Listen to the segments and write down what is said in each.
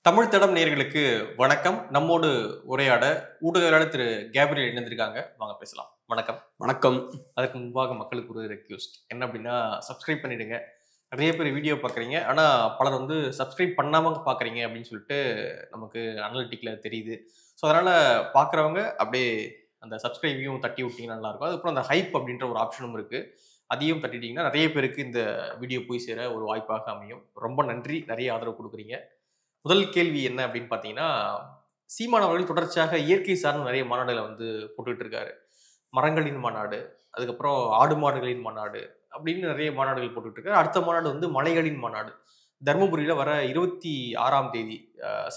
தமிழ் தடம் நேயர்களுக்கு வணக்கம். நம்மோடு உரையாட ஊடகவியலாளர் திரு கேப்ரியல் இணைந்திருக்காங்க. வாங்க பேசலாம். வணக்கம். வணக்கம். அதுக்கு முன்பாக மக்களுக்கு ஒரு ரெக்வெஸ்ட் என்ன அப்படின்னா, சப்ஸ்கிரைப் பண்ணிடுங்க. நிறைய பேர் வீடியோ பார்க்குறீங்க, ஆனால் பலர் சப்ஸ்கிரைப் பண்ணாமல் பார்க்குறீங்க அப்படின்னு சொல்லிட்டு நமக்கு அனலிட்டிக்கில் தெரியுது. ஸோ அதனால் பார்க்குறவங்க அப்படியே அந்த சப்ஸ்கிரைபையும் தட்டி விட்டிங்கன்னா நல்லாயிருக்கும். அதுக்கப்புறம் அந்த ஹைப் அப்படின்ற ஒரு ஆப்ஷனும் இருக்குது, அதையும் தட்டிட்டிங்கன்னா நிறைய பேருக்கு இந்த வீடியோ போய் சேர ஒரு வாய்ப்பாக அமையும். ரொம்ப நன்றி, நிறைய ஆதரவு கொடுக்குறீங்க. முதல் கேள்வி என்ன அப்படின்னு பார்த்தீங்கன்னா, சீமான் அவர்கள் தொடர்ச்சியாக இயற்கை சார்ந்த நிறைய மாநாடுகளை போட்டுக்கிட்டு இருக்காரு. மரங்களின் மாநாடு, அதுக்கப்புறம் ஆடு மாடுகளின் மாநாடு அப்படின்னு நிறைய மாநாடுகள் போட்டுக்கிட்டு இருக்காரு. அடுத்த மாநாடு மலைகளின் மாநாடு. தருமபுரியில் வர 26ஆம் தேதி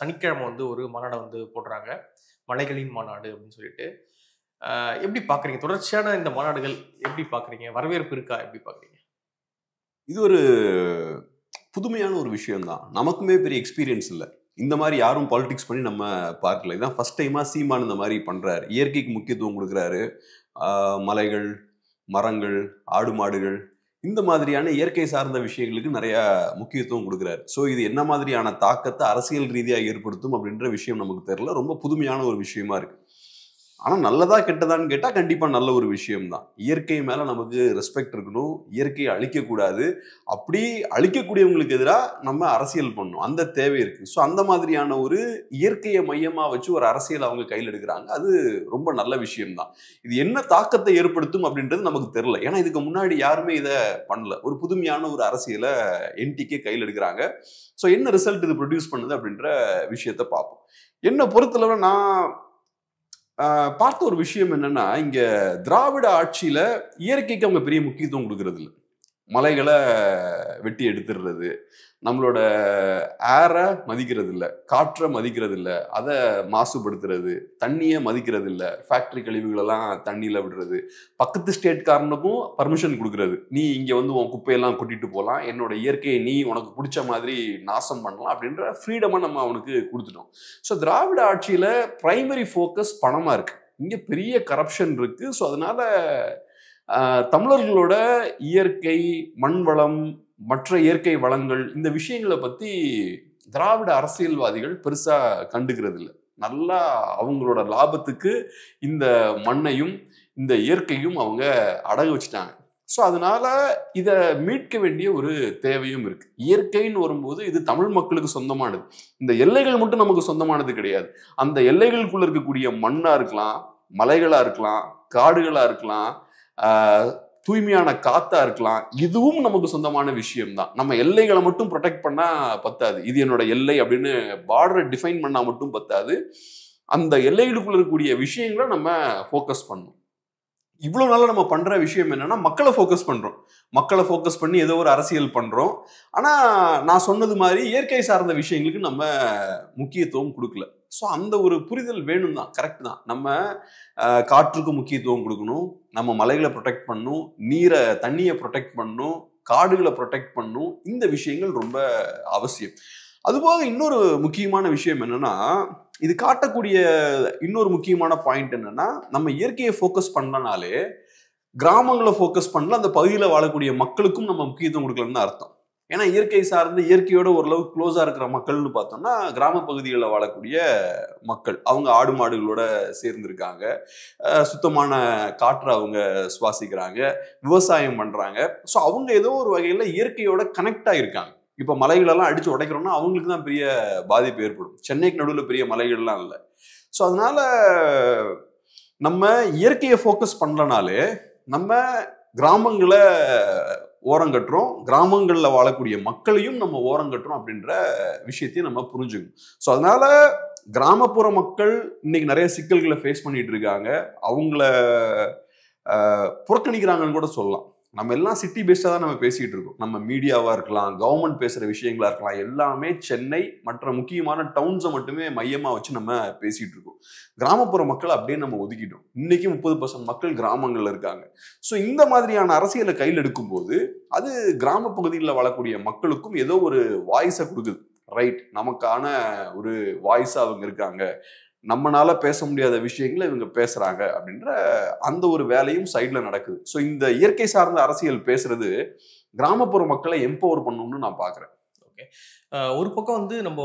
சனிக்கிழமை ஒரு மாநாடை போடுறாங்க, மலைகளின் மாநாடு அப்படின்னு சொல்லிட்டு. எப்படி பார்க்குறீங்க தொடர்ச்சியான இந்த மாநாடுகள்? எப்படி பார்க்குறீங்க? வரவேற்பு இருக்கா? எப்படி பார்க்குறீங்க? இது ஒரு புதுமையான ஒரு விஷயம் தான். நமக்குமே பெரிய எக்ஸ்பீரியன்ஸ் இல்லை. இந்த மாதிரி யாரும் பாலிடிக்ஸ் பண்ணி நம்ம பார்க்கல. இதான் ஃபர்ஸ்ட் டைமாக சீமான் இந்த மாதிரி பண்ணுறாரு. இயற்கைக்கு முக்கியத்துவம் கொடுக்குறாரு. மலைகள், மரங்கள், ஆடு மாடுகள், இந்த மாதிரியான இயற்கை சார்ந்த விஷயங்களுக்கு நிறைய முக்கியத்துவம் கொடுக்குறாரு. ஸோ இது என்ன மாதிரியான தாக்கத்தை அரசியல் ரீதியாக ஏற்படுத்தும் அப்படின்ற விஷயம் நமக்கு தெரியல. ரொம்ப புதுமையான ஒரு விஷயமா இருக்கு. ஆனால் நல்லதா கெட்டதான்னு கேட்டால் கண்டிப்பாக நல்ல ஒரு விஷயம்தான். இயற்கை மேலே நமக்கு ரெஸ்பெக்ட் இருக்கணும். இயற்கையை அழிக்கக்கூடாது. அப்படி அழிக்கக்கூடியவங்களுக்கு எதிராக நம்ம அரசியல் பண்ணணும், அந்த தேவை இருக்குது. ஸோ அந்த மாதிரியான ஒரு இயற்கையை மையமாக வச்சு ஒரு அரசியல் அவங்க கையில் எடுக்கிறாங்க. அது ரொம்ப நல்ல விஷயம்தான். இது என்ன தாக்கத்தை ஏற்படுத்தும் அப்படின்றது நமக்கு தெரியல. ஏன்னா இதுக்கு முன்னாடி யாருமே இதை பண்ணல. ஒரு புதுமையான ஒரு அரசியலை என்டிகே கையில் எடுக்கிறாங்க. ஸோ என்ன ரிசல்ட் இது ப்ரொடியூஸ் பண்ணுது அப்படின்ற விஷயத்தை பார்ப்போம். என்னை பொறுத்தளவு நான் பார்த்த ஒரு விஷயம் என்னன்னா, இங்க திராவிட ஆட்சியில இயற்கைக்கு அவங்க பெரிய முக்கியத்துவம் கொடுக்கறது இல்லை. மலைகளை வெட்டி எடுத்துடுறது, நம்மளோட ஏரை மதிக்கிறது இல்லை, காற்றை மதிக்கிறது இல்லை, அதை மாசுபடுத்துறது, தண்ணியை மதிக்கிறது இல்லை, ஃபேக்டரி கழிவுகளெல்லாம் தண்ணியில் விடுறது, பக்கத்து ஸ்டேட்காரனுக்கும் பர்மிஷன் கொடுக்கறது, நீ இங்கே உன் குப்பையெல்லாம் கொட்டிட்டு போகலாம், என்னோட இயற்கையை நீ உனக்கு பிடிச்ச மாதிரி நாசம் பண்ணலாம் அப்படின்ற ஃப்ரீடமை நம்ம அவனுக்கு கொடுத்துட்டோம். ஸோ திராவிட ஆட்சியில் பிரைமரி ஃபோக்கஸ் பணமாக இருக்கு. இங்கே பெரிய கரப்ஷன் இருக்கு. ஸோ அதனால தமிழர்களோட இயற்கை, மண் வளம், மற்ற இயற்கை வளங்கள், இந்த விஷயங்களை பத்தி திராவிட அரசியல்வாதிகள் பெருசா கண்டுக்கிறது இல்லை. நல்லா அவங்களோட லாபத்துக்கு இந்த மண்ணையும் இந்த இயற்கையும் அவங்க அடகு வச்சுட்டாங்க. ஸோ அதனால இதை மீட்க வேண்டிய ஒரு தேவையும் இருக்கு. இயற்கைன்னு வரும்போது இது தமிழ் மக்களுக்கு சொந்தமானது. இந்த எல்லைகள் மட்டும் நமக்கு சொந்தமானது கிடையாது. அந்த எல்லைகளுக்குள்ள இருக்கக்கூடிய மண்ணா இருக்கலாம், மலைகளா இருக்கலாம், காடுகளா இருக்கலாம், தூய்மையான காத்தா இருக்கலாம், இதுவும் நமக்கு சொந்தமான விஷயம் தான். நம்ம எல்லைகளை மட்டும் ப்ரொடெக்ட் பண்ணா பத்தாது. இது என்னோட எல்லை அப்படின்னு பார்டரை டிஃபைன் பண்ணா மட்டும் பத்தாது. அந்த எல்லைகளுக்குள்ள இருக்கக்கூடிய விஷயங்களை நம்ம ஃபோக்கஸ் பண்ணணும். இவ்வளவு நாளா நம்ம பண்ற விஷயம் என்னன்னா, மக்களை ஃபோக்கஸ் பண்றோம். மக்களை ஃபோக்கஸ் பண்ணி ஏதோ ஒரு அரசியல் பண்றோம். ஆனா நான் சொன்னது மாதிரி இயற்கை சார்ந்த விஷயங்களுக்கு நம்ம முக்கியத்துவம் கொடுக்கல. ஸோ அந்த ஒரு புரிதல் வேணும் தான், கரெக்ட் தான். நம்ம காற்றுக்கு முக்கியத்துவம் கொடுக்கணும், நம்ம மலைகளை ப்ரொடெக்ட் பண்ணணும், தண்ணியை ப்ரொடெக்ட் பண்ணணும், காடுகளை ப்ரொடெக்ட் பண்ணணும். இந்த விஷயங்கள் ரொம்ப அவசியம். அதுபோக இன்னொரு முக்கியமான விஷயம் என்னன்னா, இது காட்டக்கூடிய இன்னொரு முக்கியமான பாயிண்ட் என்னன்னா, நம்ம இயற்கையை ஃபோக்கஸ் பண்ணனாலே கிராமங்களை ஃபோக்கஸ் பண்ணல, அந்த பகுதியில் வாழக்கூடிய மக்களுக்கும் நம்ம முக்கியத்துவம் கொடுக்கலன்னு அர்த்தம். ஏன்னா இயற்கை சார்ந்து இயற்கையோட ஓரளவு க்ளோஸா இருக்கிற மக்கள்னு பார்த்தோம்னா கிராம பகுதிகளில் வாழக்கூடிய மக்கள். அவங்க ஆடு மாடுகளோட சேர்ந்துருக்காங்க, சுத்தமான காற்றை அவங்க சுவாசிக்கிறாங்க, விவசாயம் பண்றாங்க. ஸோ அவங்க ஏதோ ஒரு வகையில் இயற்கையோட கனெக்ட் ஆகிருக்காங்க. இப்போ மலைகளெல்லாம் அடிச்சு உடைக்கிறோம்னா அவங்களுக்கு தான் பெரிய பாதிப்பு ஏற்படும். சென்னைக்கு நடுவில் பெரிய மலைகள்லாம் இல்லை. ஸோ அதனால நம்ம இயற்கையை ஃபோக்கஸ் பண்ணலனாலே நம்ம கிராமங்களை ஓரங்கட்டுறோம், கிராமங்களில் வாழக்கூடிய மக்களையும் நம்ம ஓரங்கட்டுறோம் அப்படின்ற விஷயத்தையும் நம்ம புரிஞ்சுக்கணும். ஸோ அதனால கிராமப்புற மக்கள் இன்னைக்கு நிறைய சிக்கல்களை ஃபேஸ் பண்ணிட்டு இருக்காங்க. அவங்கள புறக்கணிக்கிறாங்கன்னு கூட சொல்லலாம். நம்ம எல்லாம் சிட்டி பேஸ்டாக தான் நம்ம பேசிகிட்டு இருக்கோம். நம்ம மீடியாவாக இருக்கலாம், கவர்மெண்ட் பேசுகிற விஷயங்களா இருக்கலாம், எல்லாமே சென்னை மற்ற முக்கியமான டவுன்ஸை மட்டுமே மையமாக வச்சு நம்ம பேசிகிட்டு இருக்கோம். கிராமப்புற மக்கள் அப்படியே நம்ம ஒதுக்கிட்டோம். இன்னைக்கு 30% மக்கள் கிராமங்களில் இருக்காங்க. ஸோ இந்த மாதிரியான அரசியலை கையில் எடுக்கும்போது அது கிராம பகுதிகளில் வாழக்கூடிய மக்களுக்கும் ஏதோ ஒரு வாய்ஸை கொடுக்குது. ரைட், நமக்கான ஒரு வாய்ஸாக அவங்க இருக்காங்க, நம்மளால பேச முடியாத விஷயங்களை இவங்க பேசுறாங்க அப்படின்ற அந்த ஒரு வேலையும் சைட்ல நடக்குது. ஸோ இந்த இயற்கை சார்ந்த அரசியல் பேசுறது கிராமப்புற மக்களை எம்பவர் பண்ணணும்னு நான் பாக்குறேன். ஓகே, ஒரு பக்கம் வந்து நம்ம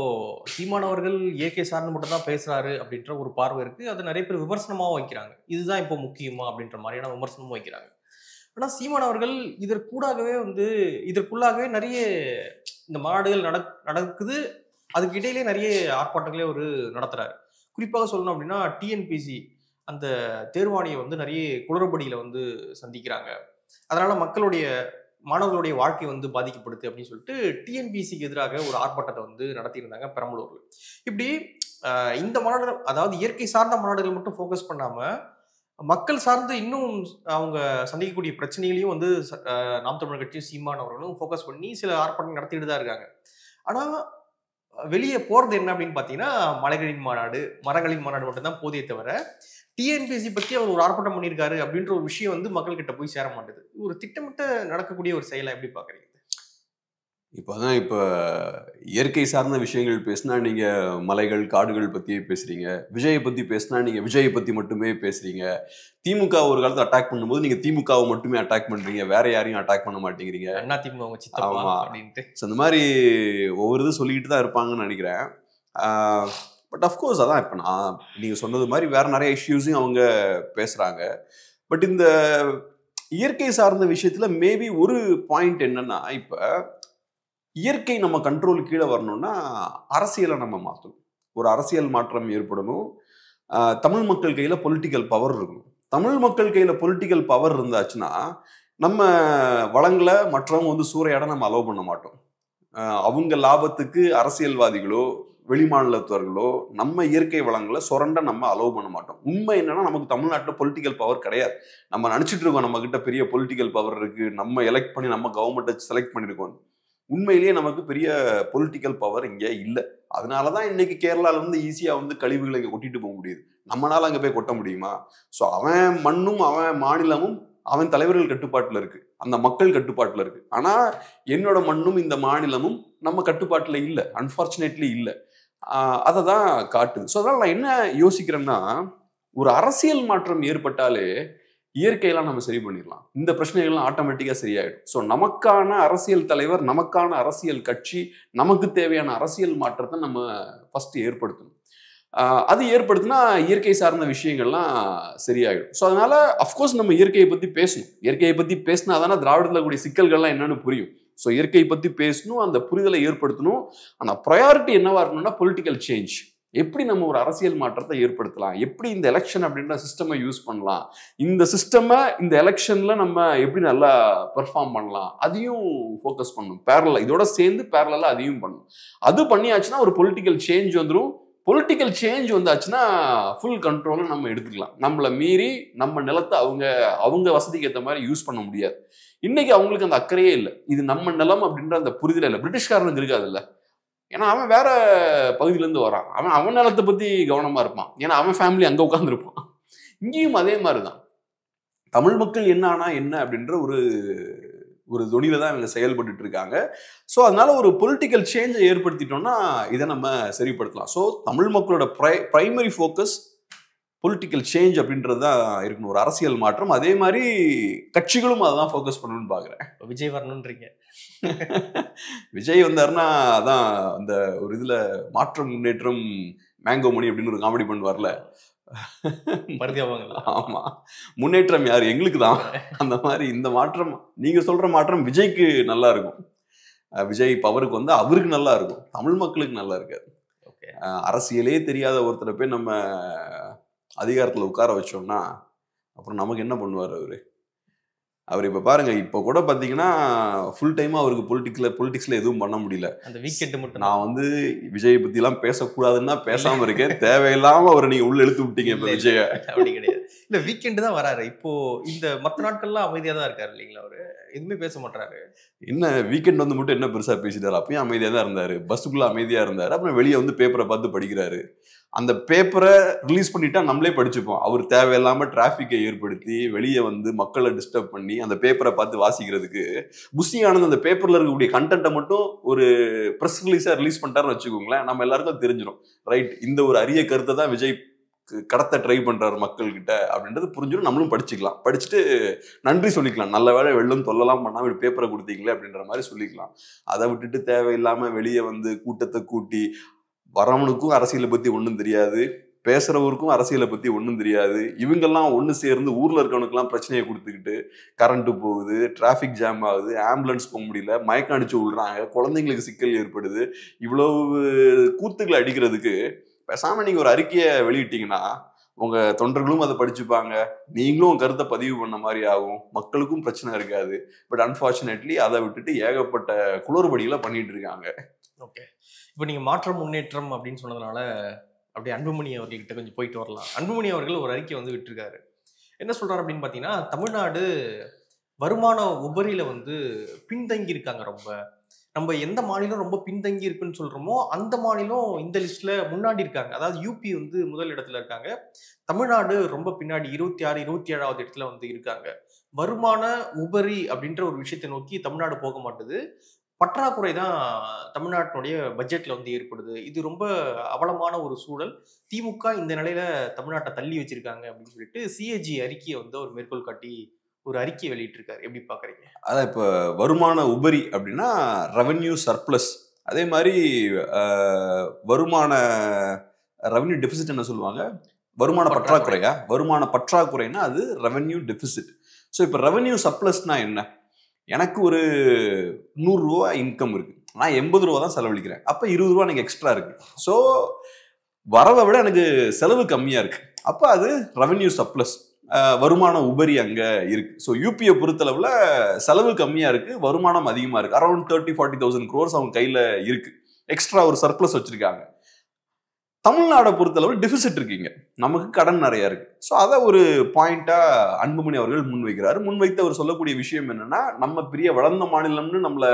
சீமானவர்கள் இயற்கை சார்ந்து மட்டும் தான் பேசுறாரு அப்படின்ற ஒரு பார்வை இருக்கு. அது நிறைய பேர் விமர்சனமாவும் வைக்கிறாங்க. இதுதான் இப்போ முக்கியமா அப்படின்ற மாதிரியான விமர்சனமும் வைக்கிறாங்க. ஆனா சீமானவர்கள் இதற்குள்ளாகவே நிறைய இந்த மாநாடுகள் நடக்குது. அதுக்கு இடையிலே நிறைய ஆர்ப்பாட்டங்களே ஒரு நடத்துறாரு. குறிப்பாக சொல்லணும் அப்படின்னா டிஎன்பிசி அந்த தேர்வாணையை வந்து நிறைய குளறுபடியில வந்து சந்திக்கிறாங்க. அதனால மாணவர்களுடைய வாழ்க்கை வந்து பாதிக்கப்படுது அப்படின்னு சொல்லிட்டு டிஎன்பிசிக்கு எதிராக ஒரு ஆர்ப்பாட்டத்தை வந்து நடத்தியிருந்தாங்க பெரம்பலூர்ல. இப்படி இந்த மாநாடு, அதாவது இயற்கை சார்ந்த மாநாடுகள் மட்டும் ஃபோக்கஸ் பண்ணாம மக்கள் சார்ந்து இன்னும் அவங்க சந்திக்கக்கூடிய பிரச்சனைகளையும் வந்து நாம் தமிழர் கட்சியும் சீமானவர்களும் ஃபோக்கஸ் பண்ணி சில ஆர்ப்பாட்டம் நடத்திட்டு தான் இருக்காங்க. ஆனா வெளியே போறது என்ன அப்படின்னு பாத்தீங்கன்னா மலைகளின் மாநாடு, மரங்களின் மாநாடு மட்டும்தான் போதே தவிர டிஎன்பிஎஸ்சி பத்தி அவர் ஒரு ஆர்ப்பாட்டம் பண்ணியிருக்காரு அப்படின்ற ஒரு விஷயம் வந்து மக்கள் கிட்ட போய் சேர மாட்டேது. ஒரு திட்டமிட்ட நடக்கக்கூடிய ஒரு செயலை எப்படி பாக்குறீங்க? இப்போதான் இயற்கை சார்ந்த விஷயங்கள் பேசினா நீங்க மலைகள் காடுகள் பத்தி பேசுறீங்க, விஜயை பத்தி பேசினா நீங்க விஜயை பத்தி மட்டுமே பேசுறீங்க, திமுக ஒரு காலத்துல அட்டாக் பண்ணும்போது நீங்க திமுகவை மட்டுமே அட்டாக் பண்றீங்க, வேற யாரையும் அட்டாக் பண்ண மாட்டேங்கிறீங்க. அண்ணா திமுக சித்தப்பா அப்படின்ட்டு இந்த மாதிரி ஒவ்வொரு இது சொல்லிக்கிட்டு தான் இருப்பாங்கன்னு நினைக்கிறேன். பட் அஃப்கோர்ஸ் அதான் இப்போ நீங்க சொன்னது மாதிரி வேற நிறைய இஷ்யூஸையும் அவங்க பேசுறாங்க. பட் இந்த இயற்கை சார்ந்த விஷயத்துல மேபி ஒரு பாயிண்ட் என்னன்னா, இப்ப இயற்கை நம்ம கண்ட்ரோல் கீழே வரணும்னா அரசியலை நம்ம மாற்றணும். ஒரு அரசியல் மாற்றம் ஏற்படணும். தமிழ் மக்கள் கையில பொலிட்டிக்கல் பவர் இருக்கணும். தமிழ் மக்கள் கையில பொலிட்டிக்கல் பவர் இருந்தாச்சுன்னா நம்ம வளங்களை மற்றவங்க வந்து சூறையாட நம்ம அலோவ் பண்ண மாட்டோம். அவங்க லாபத்துக்கு அரசியல்வாதிகளோ வெளிமாநிலத்தவர்களோ நம்ம இயற்கை வளங்களை சுரண்ட நம்ம அலோவ் பண்ண மாட்டோம். உண்மை என்னன்னா, நமக்கு தமிழ்நாட்டில் பொலிட்டிக்கல் பவர் கிடையாது. நம்ம நினைச்சிட்டு இருக்கோம் நம்ம கிட்ட பெரிய பொலிட்டிக்கல் பவர் இருக்கு, நம்ம எலெக்ட் பண்ணி நம்ம கவர்மெண்ட்டை செலக்ட் பண்ணிருக்கோம். உண்மையிலேயே நமக்கு பெரிய பொலிட்டிக்கல் பவர் இங்கே இல்லை. அதனாலதான் இன்னைக்கு கேரளால இருந்து ஈஸியா வந்து கழிவுகளை கொட்டிட்டு போக முடியுது. நம்மளால அங்க போய் கொட்ட முடியுமா? ஸோ அவன் மண்ணும் அவன் மாநிலமும் அவன் தலைவர்கள் கட்டுப்பாட்டுல இருக்கு, அந்த மக்கள் கட்டுப்பாட்டுல இருக்கு. ஆனா என்னோட மண்ணும் இந்த மாநிலமும் நம்ம கட்டுப்பாட்டுல இல்லை, அன்பார்ச்சுனேட்லி இல்லை. அதை தான் காட்டுது. ஸோ அதனால நான் என்ன யோசிக்கிறேன்னா, ஒரு அரசியல் மாற்றம் ஏற்பட்டாலே இயற்கையெல்லாம் நம்ம சரி பண்ணிடலாம், இந்த பிரச்சனைகள்லாம் ஆட்டோமேட்டிக்கா சரியாயிடும். ஸோ நமக்கான அரசியல் தலைவர், நமக்கான அரசியல் கட்சி, நமக்கு தேவையான அரசியல் மாற்றத்தை நம்ம ஃபர்ஸ்ட் ஏற்படுத்தணும். அது ஏற்படுத்தினா இயற்கை சார்ந்த விஷயங்கள்லாம் சரியாயிடும். ஸோ அதனால அஃப்கோர்ஸ் நம்ம இயற்கையை பத்தி பேசணும். இயற்கையை பத்தி பேசினா தானே திராவிடத்தில் கூடிய சிக்கல்கள்லாம் என்னன்னு புரியும். ஸோ இயற்கையை பத்தி பேசணும், அந்த புரிதலை ஏற்படுத்தணும். ஆனால் ப்ரையாரிட்டி என்னவா இருக்கணும்னா பொலிட்டிக்கல் சேஞ்ச். எப்படி நம்ம ஒரு அரசியல் மாற்றத்தை ஏற்படுத்தலாம், எப்படி இந்த எலெக்ஷன் அப்படின்ற சிஸ்டமை யூஸ் பண்ணலாம், இந்த சிஸ்டமை இந்த எலெக்ஷன்ல நம்ம எப்படி நல்லா பெர்ஃபார்ம் பண்ணலாம், அதையும் ஃபோக்கஸ் பண்ணணும். பேரலா இதோட சேர்ந்து பேரலா அதையும் பண்ணணும். அது பண்ணியாச்சுன்னா ஒரு பொலிட்டிக்கல் சேஞ்ச் வந்துடும். பொலிட்டிக்கல் சேஞ்ச் வந்தாச்சுன்னா ஃபுல் கண்ட்ரோலை நம்ம எடுத்துக்கலாம். நம்மளை மீறி நம்ம நிலத்தை அவங்க வசதிக்கு ஏற்ற மாதிரி யூஸ் பண்ண முடியாது. இன்னைக்கு அவங்களுக்கு அந்த அக்கறையே இல்லை. இது நம்ம நிலம் அப்படின்ற அந்த புரிதல் இல்லை. பிரிட்டிஷ்காரனுக்கு இருக்காது இல்லை. ஏன்னா அவன் வேற பகுதியிலேருந்து வரான், அவன் நிலத்தை பத்தி கவனமா இருப்பான். ஏன்னா அவன் ஃபேமிலி அங்க உட்காந்துருப்பான். இங்கேயும் அதே மாதிரிதான் தமிழ் மக்கள் என்ன ஆனா என்ன அப்படின்ற ஒரு தொனியில தான் இவங்க செயல்பட்டு இருக்காங்க. ஸோ அதனால ஒரு பொலிட்டிக்கல் சேஞ்சை ஏற்படுத்திட்டோம்னா இதை நம்ம சரிப்படுத்தலாம். ஸோ தமிழ் மக்களோட பிரைமரி ஃபோக்கஸ் பொலிட்டிக்கல் சேஞ்ச் அப்படின்றது தான் இருக்கணும், ஒரு அரசியல் மாற்றம். அதே மாதிரி கட்சிகளும் அதான் ஃபோக்கஸ் பண்ணணும்னு பாக்குறேன். விஜய் வரணும்ன்றீங்க? விஜய் வந்தாருன்னா அதான் அந்த ஒரு இதுல மாற்றம் முன்னேற்றம் மேங்கோ மணி அப்படின்னு ஒரு காமெடி பண்ணுவார்ல, ஆமா, முன்னேற்றம் யாரு, எங்களுக்கு தான். அந்த மாதிரி இந்த மாற்றம், நீங்க சொல்ற மாற்றம் விஜய்க்கு நல்லா இருக்கும். விஜய் பவருக்கு வந்து அவருக்கு நல்லா இருக்கும், தமிழ் மக்களுக்கு நல்லா இருக்காது. அரசியலே தெரியாத ஒருத்தரை போய் நம்ம அதிகாரத்துல உட்கார வச்சோம்னா அப்புறம் நமக்கு என்ன பண்ணுவார் அவர் இப்ப பாருங்க, இப்ப கூட பாத்தீங்கன்னா ஃபுல் டைமா அவருக்கு பொலிட்டிக்ஸ்ல எதுவும் பண்ண முடியல. அந்த வீக்கெண்ட் மட்டும் நான் வந்து விஜய் பத்தி எல்லாம் பேசக்கூடாதுன்னா பேசாம இருக்கேன். தேவையில்லாம அவரை நீங்க உள்ள இழுத்து விட்டீங்க. இப்ப விஜய அப்படி கிடையாது, இல்ல வீக்கெண்ட் தான் வராரு. இப்போ இந்த மற்ற நாட்கள்லாம் அமைதியா தான் இருக்காரு இல்லைங்களா? அவரு எதுவுமே பேச மாட்டாரு. என்ன வீக்கெண்ட் வந்து மட்டும் என்ன பெருசா பேசிட்டாரு? அப்பயும் அமைதியா தான் இருந்தாரு, பஸ்ஸுக்குள்ள அமைதியா இருந்தாரு. அப்புறம் வெளியே வந்து பேப்பரை பார்த்து படிக்கிறாரு. அந்த பேப்பரை ரிலீஸ் பண்ணிட்டா நம்மளே படிச்சுப்போம். அவர் தேவையில்லாம டிராபிக்கை ஏற்படுத்தி வெளியே வந்து மக்களை டிஸ்டர்ப் பண்ணி அந்த பேப்பரை பார்த்து வாசிக்கிறதுக்கு புஷி ஆனந்த் அந்த பேப்பர்ல இருக்கக்கூடிய கண்டென்ட்டை மட்டும் ஒரு ப்ரெஸ் ரிலீஸா ரிலீஸ் பண்ணிட்டாருன்னு வச்சுக்கோங்களேன், நம்ம எல்லாருக்கும் தெரிஞ்சிடும். ரைட், இந்த ஒரு அரிய கருத்தை தான் விஜய் கடத்த ட்ரை பண்றாரு மக்கள் கிட்ட அப்படின்றது புரிஞ்சிடும். நம்மளும் படிச்சுக்கலாம், படிச்சுட்டு நன்றி சொல்லிக்கலாம், நல்ல வேலை வெள்ளம் தொல்லலாம் பண்ணாம பேப்பரை கொடுத்தீங்களே அப்படின்ற மாதிரி சொல்லிக்கலாம். அதை விட்டுட்டு தேவையில்லாம வெளியே வந்து கூட்டத்தை கூட்டி வரவனுக்கும் அரசியலை பத்தி ஒன்றும் தெரியாது, பேசுறவருக்கும் அரசியலை பத்தி ஒன்றும் தெரியாது, இவங்கெல்லாம் ஒன்று சேர்ந்து ஊர்ல இருக்கவனுக்குலாம் பிரச்சனையை கொடுத்துக்கிட்டு கரண்ட் போகுது, டிராஃபிக் ஜாம் ஆகுது, ஆம்புலன்ஸ் போக முடியல, மயக்கம் அடிச்சு விடுறாங்க, குழந்தைங்களுக்கு சிக்கல் ஏற்படுது. இவ்வளவு கூத்துக்களை அடிக்கிறதுக்கு பேசாம நீங்க ஒரு அறிக்கையை வெளியிட்டீங்கன்னா உங்க தொண்டர்களும் அதை படிச்சுப்பாங்க, நீங்களும் கருத்தை பதிவு பண்ண மாதிரி ஆகும், மக்களுக்கும் பிரச்சனை இருக்காது. பட் அன்பார்ச்சுனேட்லி அதை விட்டுட்டு ஏகப்பட்ட குளறுபடிகளை பண்ணிட்டு இருக்காங்க. ஓகே, இப்போ நீங்க மாற்றம் முன்னேற்றம் அப்படின்னு சொன்னதுனால அப்படியே அன்புமணி அவர்கிட்ட கொஞ்சம் போயிட்டு வரலாம். அன்புமணி அவர்கள் ஒரு அறிக்கை வந்து விட்டுருக்காரு. என்ன சொல்றாரு அப்படின்னு பார்த்தீங்கன்னா, தமிழ்நாடு வருமான உபரியில வந்து பின்தங்கி இருக்காங்க ரொம்ப. நம்ம எந்த மாநிலம் ரொம்ப பின்தங்கி இருக்குன்னு சொல்றோமோ அந்த மாநிலம் இந்த லிஸ்ட்ல முன்னாடி இருக்காங்க. அதாவது யூபி வந்து முதல் இடத்துல இருக்காங்க, தமிழ்நாடு ரொம்ப பின்னாடி 26, 27வது இடத்துல வந்து இருக்காங்க. வருமான உபரி அப்படின்ற ஒரு விஷயத்தை நோக்கி தமிழ்நாடு போக மாட்டுது. பற்றாக்குறை தான் தமிழ்நாட்டினுடைய பட்ஜெட்ல வந்து ஏற்படுது. இது ரொம்ப அவலமான ஒரு சூழல். திமுக இந்த நிலையில தமிழ்நாட்டை தள்ளி வச்சிருக்காங்க அப்படின்னு சொல்லிட்டு சிஏஜி அறிக்கையை வந்து ஒரு மேற்கோள் காட்டி ஒரு அறிக்கையை வெளியிட்டிருக்காரு. எப்படி பாக்குறீங்க? அதான் இப்ப வருமான உபரி அப்படின்னா ரெவென்யூ சர்ப்ளஸ். அதே மாதிரி வருமான ரெவென்யூ டெபிசிட் என்ன சொல்லுவாங்க, வருமான பற்றாக்குறையா? வருமான பற்றாக்குறைனா அது ரெவென்யூ டெபிசிட். ஸோ இப்போ ரெவென்யூ சர்ப்ளஸ்னா என்ன? எனக்கு ஒரு 100 ரூபா இன்கம் இருக்கு, நான் 80 ரூபா தான் செலவழிக்கிறேன், அப்ப 20 ரூபா எனக்கு எக்ஸ்ட்ரா இருக்கு. ஸோ வரவை விட எனக்கு செலவு கம்மியா இருக்கு, அப்ப அது ரெவென்யூ சர்ப்ளஸ், வருமான உபரி அங்க இருக்கு. ஸோ யூபியை பொறுத்தளவுல செலவு கம்மியா இருக்கு, வருமானம் அதிகமா இருக்கு. அரௌண்ட் 30-40,000 crores அவங்க கையில இருக்கு, எக்ஸ்ட்ரா ஒரு சர்ப்ளஸ் வச்சிருக்காங்க. தமிழ்நாடை பொறுத்தளவு டெபிசிட் இருக்குங்க, நமக்கு கடன் நிறைய இருக்கு. ஸோ அதை ஒரு பாயிண்டா அன்புமணி அவர்கள் முன்வைக்கிறாரு. முன்வைத்து அவர் சொல்லக்கூடிய விஷயம் என்னன்னா, நம்ம பெரிய வளர்ந்த மாநிலம்னு நம்மளை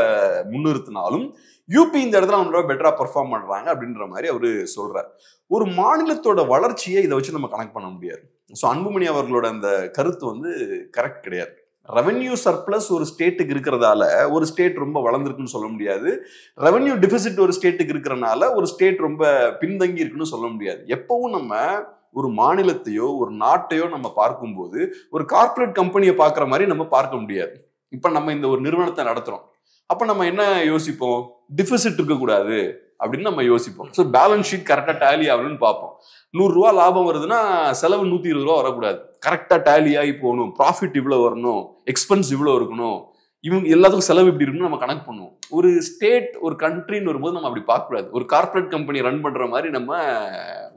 முன்னிறுத்தினாலும் யூபி இந்த இடத்துல நம்மளோட பெட்டரா பெர்ஃபார்ம் பண்றாங்க அப்படின்ற மாதிரி அவரு சொல்றாரு. ஒரு மாநிலத்தோட வளர்ச்சியை இதை வச்சு நம்ம கனெக்ட் பண்ண முடியாது. ஸோ அன்புமணி அவர்களோட அந்த கருத்து வந்து கரெக்ட் கிடையாது. ரெவென்யூ சர்ப்ளஸ் ஒரு ஸ்டேட்டுக்கு இருக்கிறதால ஒரு ஸ்டேட் ரொம்ப வளர்ந்துருக்குன்னு சொல்ல முடியாது, ரெவென்யூ டெபிசிட் ஒரு ஸ்டேட்டுக்கு இருக்கிறனால ஒரு ஸ்டேட் ரொம்ப பின்தங்கி இருக்குன்னு சொல்ல முடியாது. எப்பவும் நம்ம ஒரு மாநிலத்தையோ ஒரு நாட்டையோ நம்ம பார்க்கும்போது ஒரு கார்பரேட் கம்பெனியை பார்க்குற மாதிரி நம்ம பார்க்க முடியாது. இப்ப நம்ம இந்த ஒரு நிறுவனத்தை நடத்துறோம், அப்ப நம்ம என்ன யோசிப்போம், டிஃபிசிட் இருக்கக்கூடாது அப்படின்னு நம்ம யோசிப்போம். ஸோ பேலன்ஸ் ஷீட் கரெக்டாக டேலி ஆகணும்னு பார்ப்போம். 100 ரூபா லாபம் வருதுன்னா செலவு 120 ரூபா வரக்கூடாது, கரெக்டாக டேலி ஆகி போகணும், ப்ராஃபிட் இவ்வளோ வரணும், எக்ஸ்பென்ஸ் இவ்வளோ இருக்கணும், இவங்க எல்லாத்துக்கும் செலவு இப்படி இருக்குன்னு நம்ம கணக்கு பண்ணுவோம். ஒரு ஸ்டேட் ஒரு கண்ட்ரின்னு வரும்போது நம்ம அப்படி பார்க்கக்கூடாது. ஒரு கார்பரேட் கம்பெனி ரன் பண்ற மாதிரி நம்ம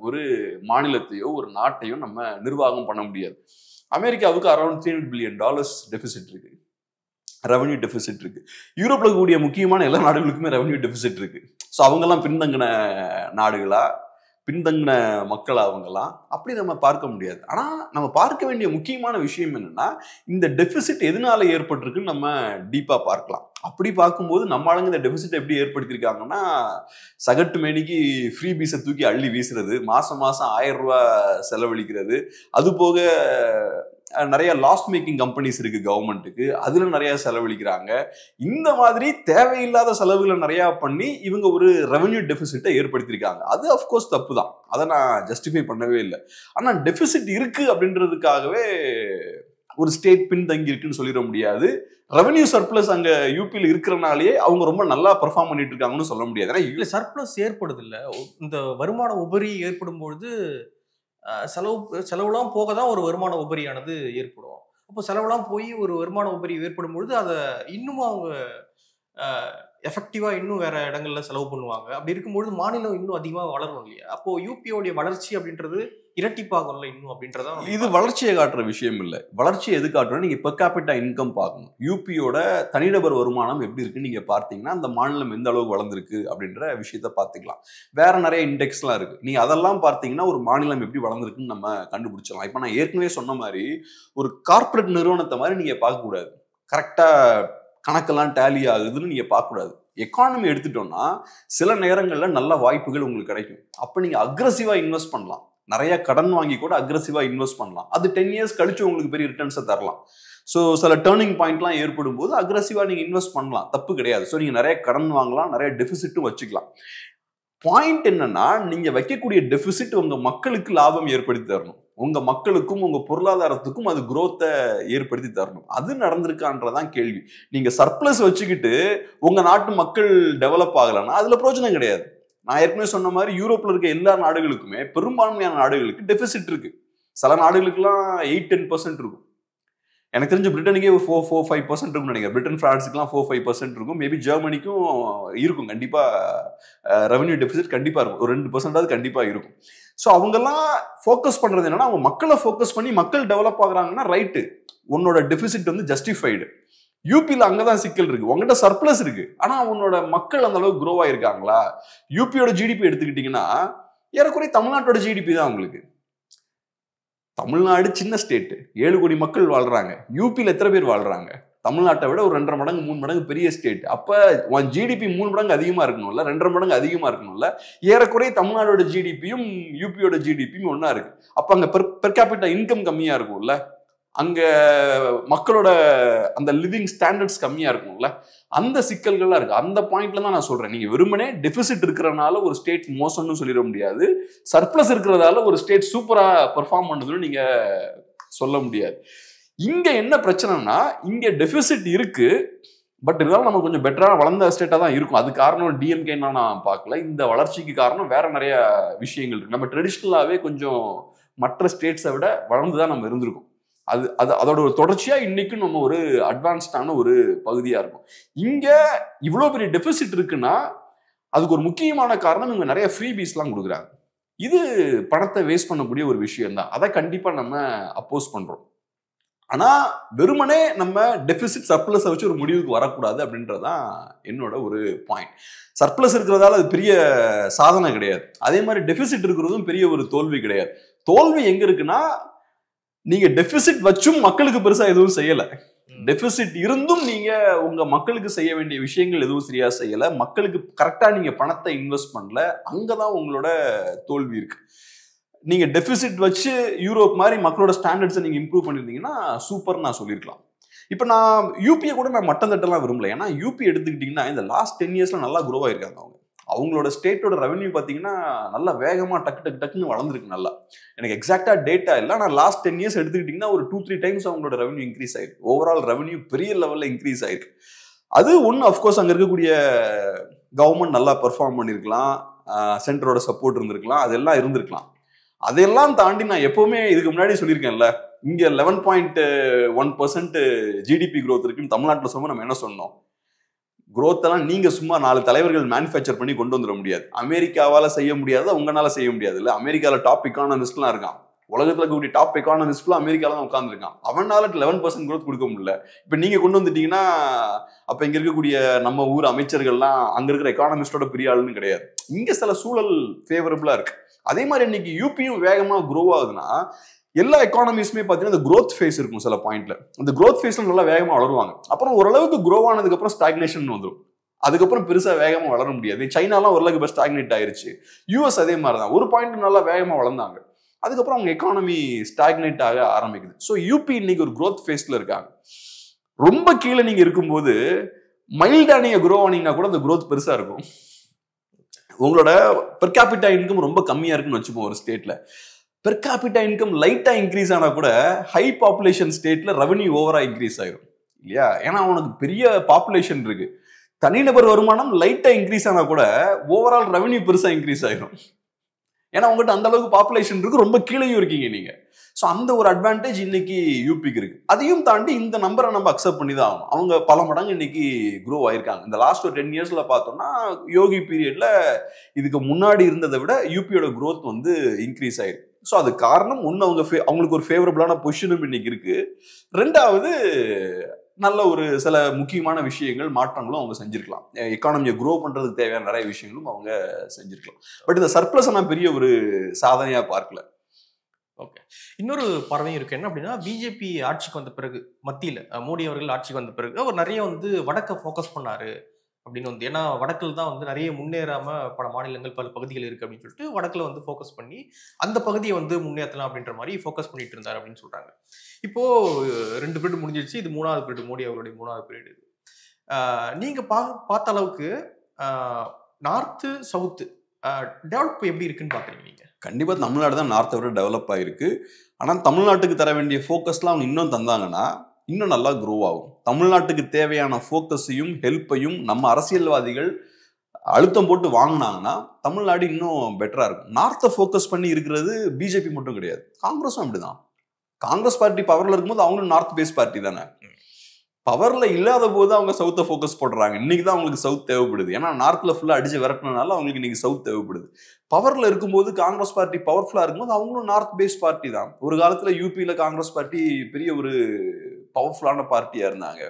ஒரு மாநிலத்தையோ ஒரு நாட்டையோ நம்ம நிர்வாகம் பண்ண முடியாது. அமெரிக்காவுக்கு அரௌண்ட் $300 பில்லியன் டெபிசிட் இருக்கு, ரெவன்யூ டெபிசிட் இருக்கு. யூரோப்ல கூடிய முக்கியமான எல்லா நாடுகளுக்குமே ரெவன்யூ டெபிசிட் இருக்கு. ஸோ அவங்கெல்லாம் பின்தங்கின நாடுகளா, பின்தங்கின மக்கள் அவங்கெல்லாம் அப்படி நம்ம பார்க்க முடியாது. ஆனா நம்ம பார்க்க வேண்டிய முக்கியமான விஷயம் என்னன்னா, இந்த டெபிசிட் எதனால ஏற்பட்டிருக்குன்னு நம்ம டீப்பா பார்க்கலாம். அப்படி பார்க்கும்போது நம்ம ஆளுங்க இந்த டெபிசிட் எப்படி ஏற்படுத்தியிருக்காங்கன்னா, சகட்டு மேனிக்கு ஃப்ரீ பீஸை தூக்கி அள்ளி வீசுறது, மாசம் மாசம் 1000 ரூபாய் செலவழிக்கிறது, அது போக நிறைய லாஸ் மேக்கிங் கம்பெனிஸ் இருக்கு கவர்மெண்ட்டுக்கு, அதுல நிறைய செலவழிக்கிறாங்க. இந்த மாதிரி தேவையில்லாத செலவுகளை நிறைய பண்ணி இவங்க ஒரு ரெவென்யூ டெபிசிட்டை ஏற்படுத்தியிருக்காங்க. அது அஃப்கோர்ஸ் தப்பு தான், அதை நான் ஜஸ்டிஃபை பண்ணவே இல்லை. ஆனா டெபிசிட் இருக்கு அப்படின்றதுக்காகவே ஒரு ஸ்டேட் பின்தங்கி இருக்குன்னு சொல்லிட முடியாது. ரெவென்யூ சர்ப்ளஸ் அங்க யூபியில் இருக்கிறனாலேயே அவங்க ரொம்ப நல்லா பெர்ஃபார்ம் பண்ணிட்டு இருக்காங்கன்னு சொல்ல முடியாது. ஏன்னா சர்ப்ளஸ் ஏற்படுது இல்ல, இந்த வருமான உபரி ஏற்படும் பொழுது செலவுலாம் போக தான் ஒரு வருமான உபரியானது ஏற்படும். அப்போ செலவுலாம் போய் ஒரு வருமான உபரி ஏற்படும் பொழுது அதை இன்னும் அவங்க எஃபெக்டிவா இன்னும் வேற இடங்கள்ல செலவு பண்ணுவாங்க. அப்படி இருக்கும்பொழுது மாநிலம் இன்னும் அதிகமா வளரும் இல்லையா? அப்போ யூபியோடைய வளர்ச்சி அப்படின்றது இரட்டிப்பாகும்ல இன்னும் அப்படின்றதா. இது வளர்ச்சியை காட்டுற விஷயம் இல்லை. வளர்ச்சியை எது காட்டுறோம், நீங்க பெர் கேபிட்டா இன்கம் பார்க்கணும். யூபியோட தனிநபர் வருமானம் எப்படி இருக்குன்னு நீங்க பார்த்தீங்கன்னா அந்த மாநிலம் எந்த அளவுக்கு வளர்ந்துருக்கு அப்படின்ற விஷயத்த பார்த்துக்கலாம். வேற நிறைய இண்டெக்ஸ்லாம் இருக்கு, நீங்க அதெல்லாம் பார்த்தீங்கன்னா ஒரு மாநிலம் எப்படி வளர்ந்துருக்குன்னு நம்ம கண்டுபிடிச்சிடலாம். இப்போ நான் ஏற்கனவே சொன்ன மாதிரி ஒரு கார்பரேட் நிறுவனத்தை மாதிரி நீங்க பார்க்கக்கூடாது, கரெக்டா கணக்கெல்லாம் டேலி ஆகுதுன்னு நீங்க பார்க்கக்கூடாது. எக்கானமி எடுத்துட்டோம்னா சில நேரங்களில் நல்ல வாய்ப்புகள் உங்களுக்கு கிடைக்கும். அப்போ நீங்க அக்ரெசிவா இன்வெஸ்ட் பண்ணலாம், நிறைய கடன் வாங்கி கூட அக்ரெசிவா இன்வெஸ்ட் பண்ணலாம். அது 10 years கழிச்சு உங்களுக்கு பெரிய ரிட்டர்ன்ஸை தரலாம். ஸோ சில டேர்னிங் பாயிண்ட்லாம் ஏற்படும் போது அக்ரெசிவா நீங்க இன்வெஸ்ட் பண்ணலாம், தப்பு கிடையாது. ஸோ நீங்க நிறைய கடன் வாங்கலாம், நிறைய டெபிசிட்டும் வச்சுக்கலாம். பாயிண்ட் என்னன்னா, நீங்க வைக்கக்கூடிய டெபிசிட் உங்க மக்களுக்கு லாபம் ஏற்படுத்தி தரணும். உங்க மக்களுக்கும் உங்க பொருளாதாரத்துக்கும் அது குரோத்தை ஏற்படுத்தி தரணும். அது நடந்திருக்கான்றதான் கேள்வி. நீங்க சர்ப்ளஸ் வச்சுக்கிட்டு உங்க நாட்டு மக்கள் டெவலப் ஆகலன்னா அதுல பிரயோஜனம் கிடையாது. நான் ஏற்கனவே சொன்ன மாதிரி யூரோப்ல இருக்க எல்லா நாடுகளுக்குமே பெரும்பான்மையான நாடுகளுக்கு டெபிசிட் இருக்கு. சில நாடுகளுக்குலாம் 8-10% இருக்கும். எனக்கு தெரிஞ்ச பிரிட்டனுக்கே 4-5% இருக்கும்னு நினைக்கிறேன். பிரிட்டன், பிரான்ஸுக்குலாம் 4-5% இருக்கும். மேபி ஜெர்மனிக்கும் இருக்கும். கண்டிப்பா ரெவன்யூ டெபிசிட் கண்டிப்பா இருக்கும். ஒரு 2% கண்டிப்பா இருக்கும். ஸோ அவங்கெல்லாம் ஃபோக்கஸ் பண்றது என்னன்னா, அவங்க மக்களை ஃபோக்கஸ் பண்ணி மக்கள் டெவலப் ஆகுறாங்கன்னா ரைட்டு, உன்னோட டெபிசிட் வந்து ஜஸ்டிஃபைடு. யூபியில் அங்கதான் சிக்கல் இருக்கு. உங்ககிட்ட சர்ப்ளஸ் இருக்கு, ஆனா உன்னோட மக்கள் அந்த அளவுக்கு க்ரோ ஆயிருக்காங்களா? யூபியோட ஜிடிபி எடுத்துக்கிட்டீங்கன்னா ஏறக்குறைய தமிழ்நாட்டோட ஜிடிபி தான் உங்களுக்கு. தமிழ்நாடு சின்ன ஸ்டேட், 7 கோடி மக்கள் வாழ்றாங்க. யூபியில் எத்தனை பேர் வாழ்றாங்க? தமிழ்நாட்டை விட ஒரு 2.5 மடங்கு 3 மடங்கு பெரிய ஸ்டேட். அப்ப உன் ஜிடிபி 3 மடங்கு அதிகமா இருக்கணும்ல, 2.5 மடங்கு அதிகமா இருக்கணும்ல. ஏறக்குறைய தமிழ்நாடோட ஜிடிபியும் யூபியோட ஜிடிபியும் ஒன்னா இருக்கு. அப்ப அங்க பெர் கேபிட்டா இன்கம் கம்மியா இருக்கும்ல, அங்க மக்களோட அந்த லிவிங் ஸ்டாண்டர்ட்ஸ் கம்மியா இருக்கும்ல. அந்த சிக்கல்கள்லாம் இருக்கு. அந்த பாயிண்ட்ல தான் நான் சொல்றேன், நீங்க வெறுமனே டெபிசிட் இருக்கிறனால ஒரு ஸ்டேட் மோசம்னு சொல்லிட முடியாது, சர்ப்ளஸ் இருக்கிறதால ஒரு ஸ்டேட் சூப்பரா பெர்ஃபார்ம் பண்ணுதுன்னு நீங்க சொல்ல முடியாது. இங்க என்ன பிரச்சனைனா, இங்க டெபிசிட் இருக்கு, பட் இருந்தாலும் நம்ம கொஞ்சம் பெட்டரா வளர்ந்த ஸ்டேட்டா தான் இருக்கும். அது காரணம் டிஎம்கேன்னா நான் பார்க்கல. இந்த வளர்ச்சிக்கு காரணம் வேற நிறைய விஷயங்கள் இருக்கு. நம்ம ட்ரெடிஷ்னலாவே கொஞ்சம் மற்ற ஸ்டேட்ஸை விட வளர்ந்துதான் நம்ம இருந்திருக்கோம். அதோட ஒரு தொடர்ச்சியா இன்னைக்கும் நம்ம ஒரு அட்வான்ஸ்டான ஒரு பகுதியா இருக்கும். இங்க இவ்வளவு பெரிய டெபிசிட் இருக்குன்னா அதுக்கு ஒரு முக்கியமான காரணம் இவங்க நிறைய ஃப்ரீபீஸ் எல்லாம் கொடுக்குறாங்க. இது பணத்தை வேஸ்ட் பண்ணக்கூடிய ஒரு விஷயம் தான். அதை கண்டிப்பா நம்ம அப்போஸ் பண்றோம். ஆனா வெறுமனே நம்ம டெபிசிட் சர்ப்ளஸ் வச்சு ஒரு முடிவுக்கு வரக்கூடாது அப்படின்றதான் என்னோட ஒரு பாயிண்ட். சர்ப்ளஸ் இருக்கிறதால அது பெரிய சாதனை கிடையாது. அதே மாதிரி டெபிசிட் இருக்கிறதும் பெரிய ஒரு தோல்வி கிடையாது. தோல்வி எங்க இருக்குன்னா, நீங்க டெபிசிட் வச்சும் மக்களுக்கு பெருசா எதுவும் செய்யல, டெபிசிட் இருந்தும் நீங்க உங்க மக்களுக்கு செய்ய வேண்டிய விஷயங்கள் எதுவும் சரியா செய்யல, மக்களுக்கு கரெக்டா நீங்க பணத்தை இன்வெஸ்ட் பண்ணல. அங்கதான் உங்களோட தோல்வி இருக்கு. நீங்க டெபிசிட் வச்சு யூரோப் மாதிரி மக்களோட ஸ்டாண்டர்ட்ஸை நீங்க இம்ப்ரூவ் பண்ணிருந்தீங்கன்னா சூப்பர் நான் சொல்லியிருக்கலாம். இப்ப நான் யூபியை கூட நான் மட்டம் தட்டெல்லாம் விரும்பல. ஏன்னா யூபி எடுத்துக்கிட்டீங்கன்னா இந்த லாஸ்ட் 10 இயர்ஸ்ல நல்லா குரோ ஆயிருக்காங்க. அவங்களோட ஸ்டேட்டோட ரெவன்யூ பார்த்தீங்கன்னா நல்லா வேகமா டக்குன்னு வளர்ந்துருக்கு. நல்லா எனக்கு எக்ஸாக்டா டேட்டா இல்லை, ஆனால் லாஸ்ட் 10 இயர்ஸ் எடுத்துக்கிட்டீங்கன்னா ஒரு 2-3 டைம்ஸ் அவங்களோட ரெவன்யூ இன்க்ரீஸ் ஆயிருக்கு. ஓவரால் ரெவன்யூ பெரிய லெவல்ல இன்க்ரீஸ் ஆயிருக்கு. அது ஒன்று அஃப்கோர்ஸ் அங்கே இருக்கக்கூடிய கவர்மெண்ட் நல்லா பெர்ஃபார்ம் பண்ணியிருக்கலாம், சென்டரோட சப்போர்ட் இருந்திருக்கலாம், அதெல்லாம் இருந்திருக்கலாம். அதெல்லாம் தாண்டி நான் எப்பவுமே இதுக்கு முன்னாடி சொல்லியிருக்கேன்ல, இங்க 11.1% ஜிடிபி growth இருக்குன்னு தமிழ்நாட்டில் சொன்னா நம்ம என்ன சொன்னோம்? growth எல்லாம் நீங்க சும்மா 4 தலைவர்கள் மேனுஃபேக்சர் பண்ணி கொண்டு வந்துட முடியாது. அமெரிக்காவால செய்ய முடியாத உங்களால செய்ய முடியாது இல்ல. அமெரிக்கால டாப் எக்கானமிஸ்ட்லாம் இருக்கான், உலகத்துல இருக்கக்கூடிய டாப் எக்கானமிஸ்ட்லாம் அமெரிக்கால தான் உட்காந்துருக்கான். அவனால 11% growth கொடுக்க முடியல. இப்ப நீங்க கொண்டு வந்துட்டீங்கன்னா அப்ப இங்க இருக்கக்கூடிய நம்ம ஊர் அமைச்சர்கள்லாம் அங்க இருக்கிற எக்கானமிஸ்டோட பெரிய ஆளுன்னு கிடையாது. இங்க சில சூழல் ஃபேவரபிளா இருக்கு. அதே மாதிரி இன்னைக்கு யூபியும் வேகமா க்ரோ ஆகுதுன்னா எல்லா எக்கானமிஸ்மே பார்த்தீங்கன்னா இந்த growth ஃபேஸ் இருக்கும். சில பாயிண்ட்ல இந்த growth ஃபேஸ்ல நல்லா வேகமா வளருவாங்க. அப்புறம் ஓரளவுக்கு க்ரோ ஆனதுக்கு அப்புறம் ஸ்டாக்னேஷன் வந்துடும். அதுக்கப்புறம் பெருசா வேகமா வளர முடியாது. சைனாலாம் ஓரளவுக்கு இப்போ ஸ்டாக்னேட் ஆயிருச்சு. யூஎஸ் அதே மாதிரி தான், ஒரு பாயிண்ட் நல்லா வேகமா வளர்ந்தாங்க, அதுக்கப்புறம் அவங்க எக்கானமி ஸ்டாக்னேட் ஆக ஆரம்பிக்குது. ஸோ யூபி இன்னைக்கு ஒரு growth ஃபேஸ்ல இருக்காங்க. ரொம்ப கீழே நீங்க இருக்கும்போது மைல்டா நீங்க க்ரோ ஆனீங்கன்னா கூட அந்த growth பெருசா இருக்கும். உங்களோட பெர் கேபிட்டா இன்கம் ரொம்ப கம்மியா இருக்குன்னு வச்சுப்போம். ஒரு ஸ்டேட்ல பெர் கேபிட்டா இன்கம் லைட்டா இன்க்ரீஸ் ஆனா கூட ஹை பாப்புலேஷன் ஸ்டேட்ல ரெவன்யூ ஓவரா இன்க்ரீஸ் ஆயிரும் இல்லையா? ஏன்னா அவனுக்கு பெரிய பாப்புலேஷன் இருக்கு. தனிநபர் வருமானம் லைட்டா இன்க்ரீஸ் ஆனா கூட ஓவரால் ரெவன்யூ பெருசா இன்க்ரீஸ் ஆயிரும். ஏன்னா உங்ககிட்ட அந்த அளவுக்கு பாப்புலேஷன் இருக்கு, ரொம்ப கீழேயும் இருக்கீங்க நீங்க. ஸோ அந்த ஒரு அட்வான்டேஜ் இன்னைக்கு யூபிக்கு இருக்கு. அதையும் தாண்டி இந்த நம்பரை நம்ம அக்செப்ட் பண்ணி தான் ஆகணும். அவங்க பல மடங்கு இன்னைக்கு க்ரோ ஆயிருக்காங்க. இந்த லாஸ்ட் ஒரு 10 இயர்ஸ்ல பார்த்தோம்னா யோகி பீரியட்ல இதுக்கு முன்னாடி இருந்ததை விட யூபியோட growth வந்து இன்க்ரீஸ் ஆயிருக்கு. ஸோ அது காரணம் ஒன்று, அவங்களுக்கு ஒரு ஃபேவரபிளான பொசிஷனும் இன்னைக்கு இருக்கு. ரெண்டாவது நல்ல ஒரு சில முக்கியமான விஷயங்கள் மாற்றங்களும் அவங்க செஞ்சிருக்கலாம். எக்கானமியை க்ரோ பண்றதுக்கு தேவையான நிறைய விஷயங்களும் அவங்க செஞ்சிருக்கலாம். பட் இந்த சர்ப்ளஸ் நான் பெரிய ஒரு சாதனையா பார்க்கல. ஓகே, இன்னொரு பார்வையும் இருக்கு. என்ன அப்படின்னா, பிஜேபி ஆட்சிக்கு வந்த பிறகு, மத்தியில் மோடி அவர்கள் ஆட்சிக்கு வந்த பிறகு அவர் நிறைய வந்து வடக்கை ஃபோக்கஸ் பண்ணாரு அப்படின்னு வந்து. ஏன்னா வடக்கில் தான் வந்து நிறைய முன்னேறாம பல மாநிலங்கள் பல பகுதிகள் இருக்கு அப்படின்னு சொல்லிட்டு வடக்கில் வந்து ஃபோக்கஸ் பண்ணி அந்த பகுதியை வந்து முன்னேற்றலாம் அப்படின்ற மாதிரி ஃபோக்கஸ் பண்ணிட்டு இருந்தார் அப்படின்னு சொல்றாங்க. இப்போ 2 பீரியட் முடிஞ்சிருச்சு, இது 3வது பீரியட், மோடி அவருடைய 3வது பீரியட். இது நீங்க பார்த்த அளவுக்கு நார்த்து சவுத்து டெவலப் எப்படி இருக்குன்னு பாக்குறீங்க நீங்க? கண்டிப்பா தமிழ்நாடு தான் நார்த்தை விட டெவலப் ஆயிருக்கு. ஆனா தமிழ்நாட்டுக்கு தர வேண்டிய ஃபோக்கஸ்லாம் அவங்க இன்னும் தந்தாங்கன்னா இன்னும் நல்லா க்ரோ ஆகும். தமிழ்நாட்டுக்கு தேவையான ஃபோக்கஸையும் ஹெல்ப்பையும் நம்ம அரசியல்வாதிகள் அழுத்தம் போட்டு வாங்கினாங்கன்னா தமிழ்நாடு இன்னும் பெட்டரா இருக்கும். நார்த்தை ஃபோக்கஸ் பண்ணி இருக்கிறது பிஜேபி மட்டும் கிடையாது, காங்கிரஸும் அப்படிதான். காங்கிரஸ் பார்ட்டி பவர்ல இருக்கும்போது அவங்களும் நார்த் பேஸ் பார்ட்டி தானே. பவர்ல இல்லாத போது அவங்க சவுத்தை ஃபோக்கஸ் போடுறாங்க. இன்னைக்கு தான் அவங்களுக்கு சவுத் தேவைப்படுது. ஏன்னா நார்த்ல ஃபுல்லா அடிச்சு விரட்டினால அவங்களுக்கு இன்னைக்கு சவுத் தேவைப்படுது. பவர்ல இருக்கும்போது காங்கிரஸ் பார்ட்டி பவர்ஃபுல்லா இருக்கும்போது அவங்களும் நார்த் பேஸ் பார்ட்டி தான். ஒரு காலத்துல யூபியில காங்கிரஸ் பார்ட்டி பெரிய ஒரு பவர்ஃபுல்லான பார்ட்டியா இருந்தாங்க,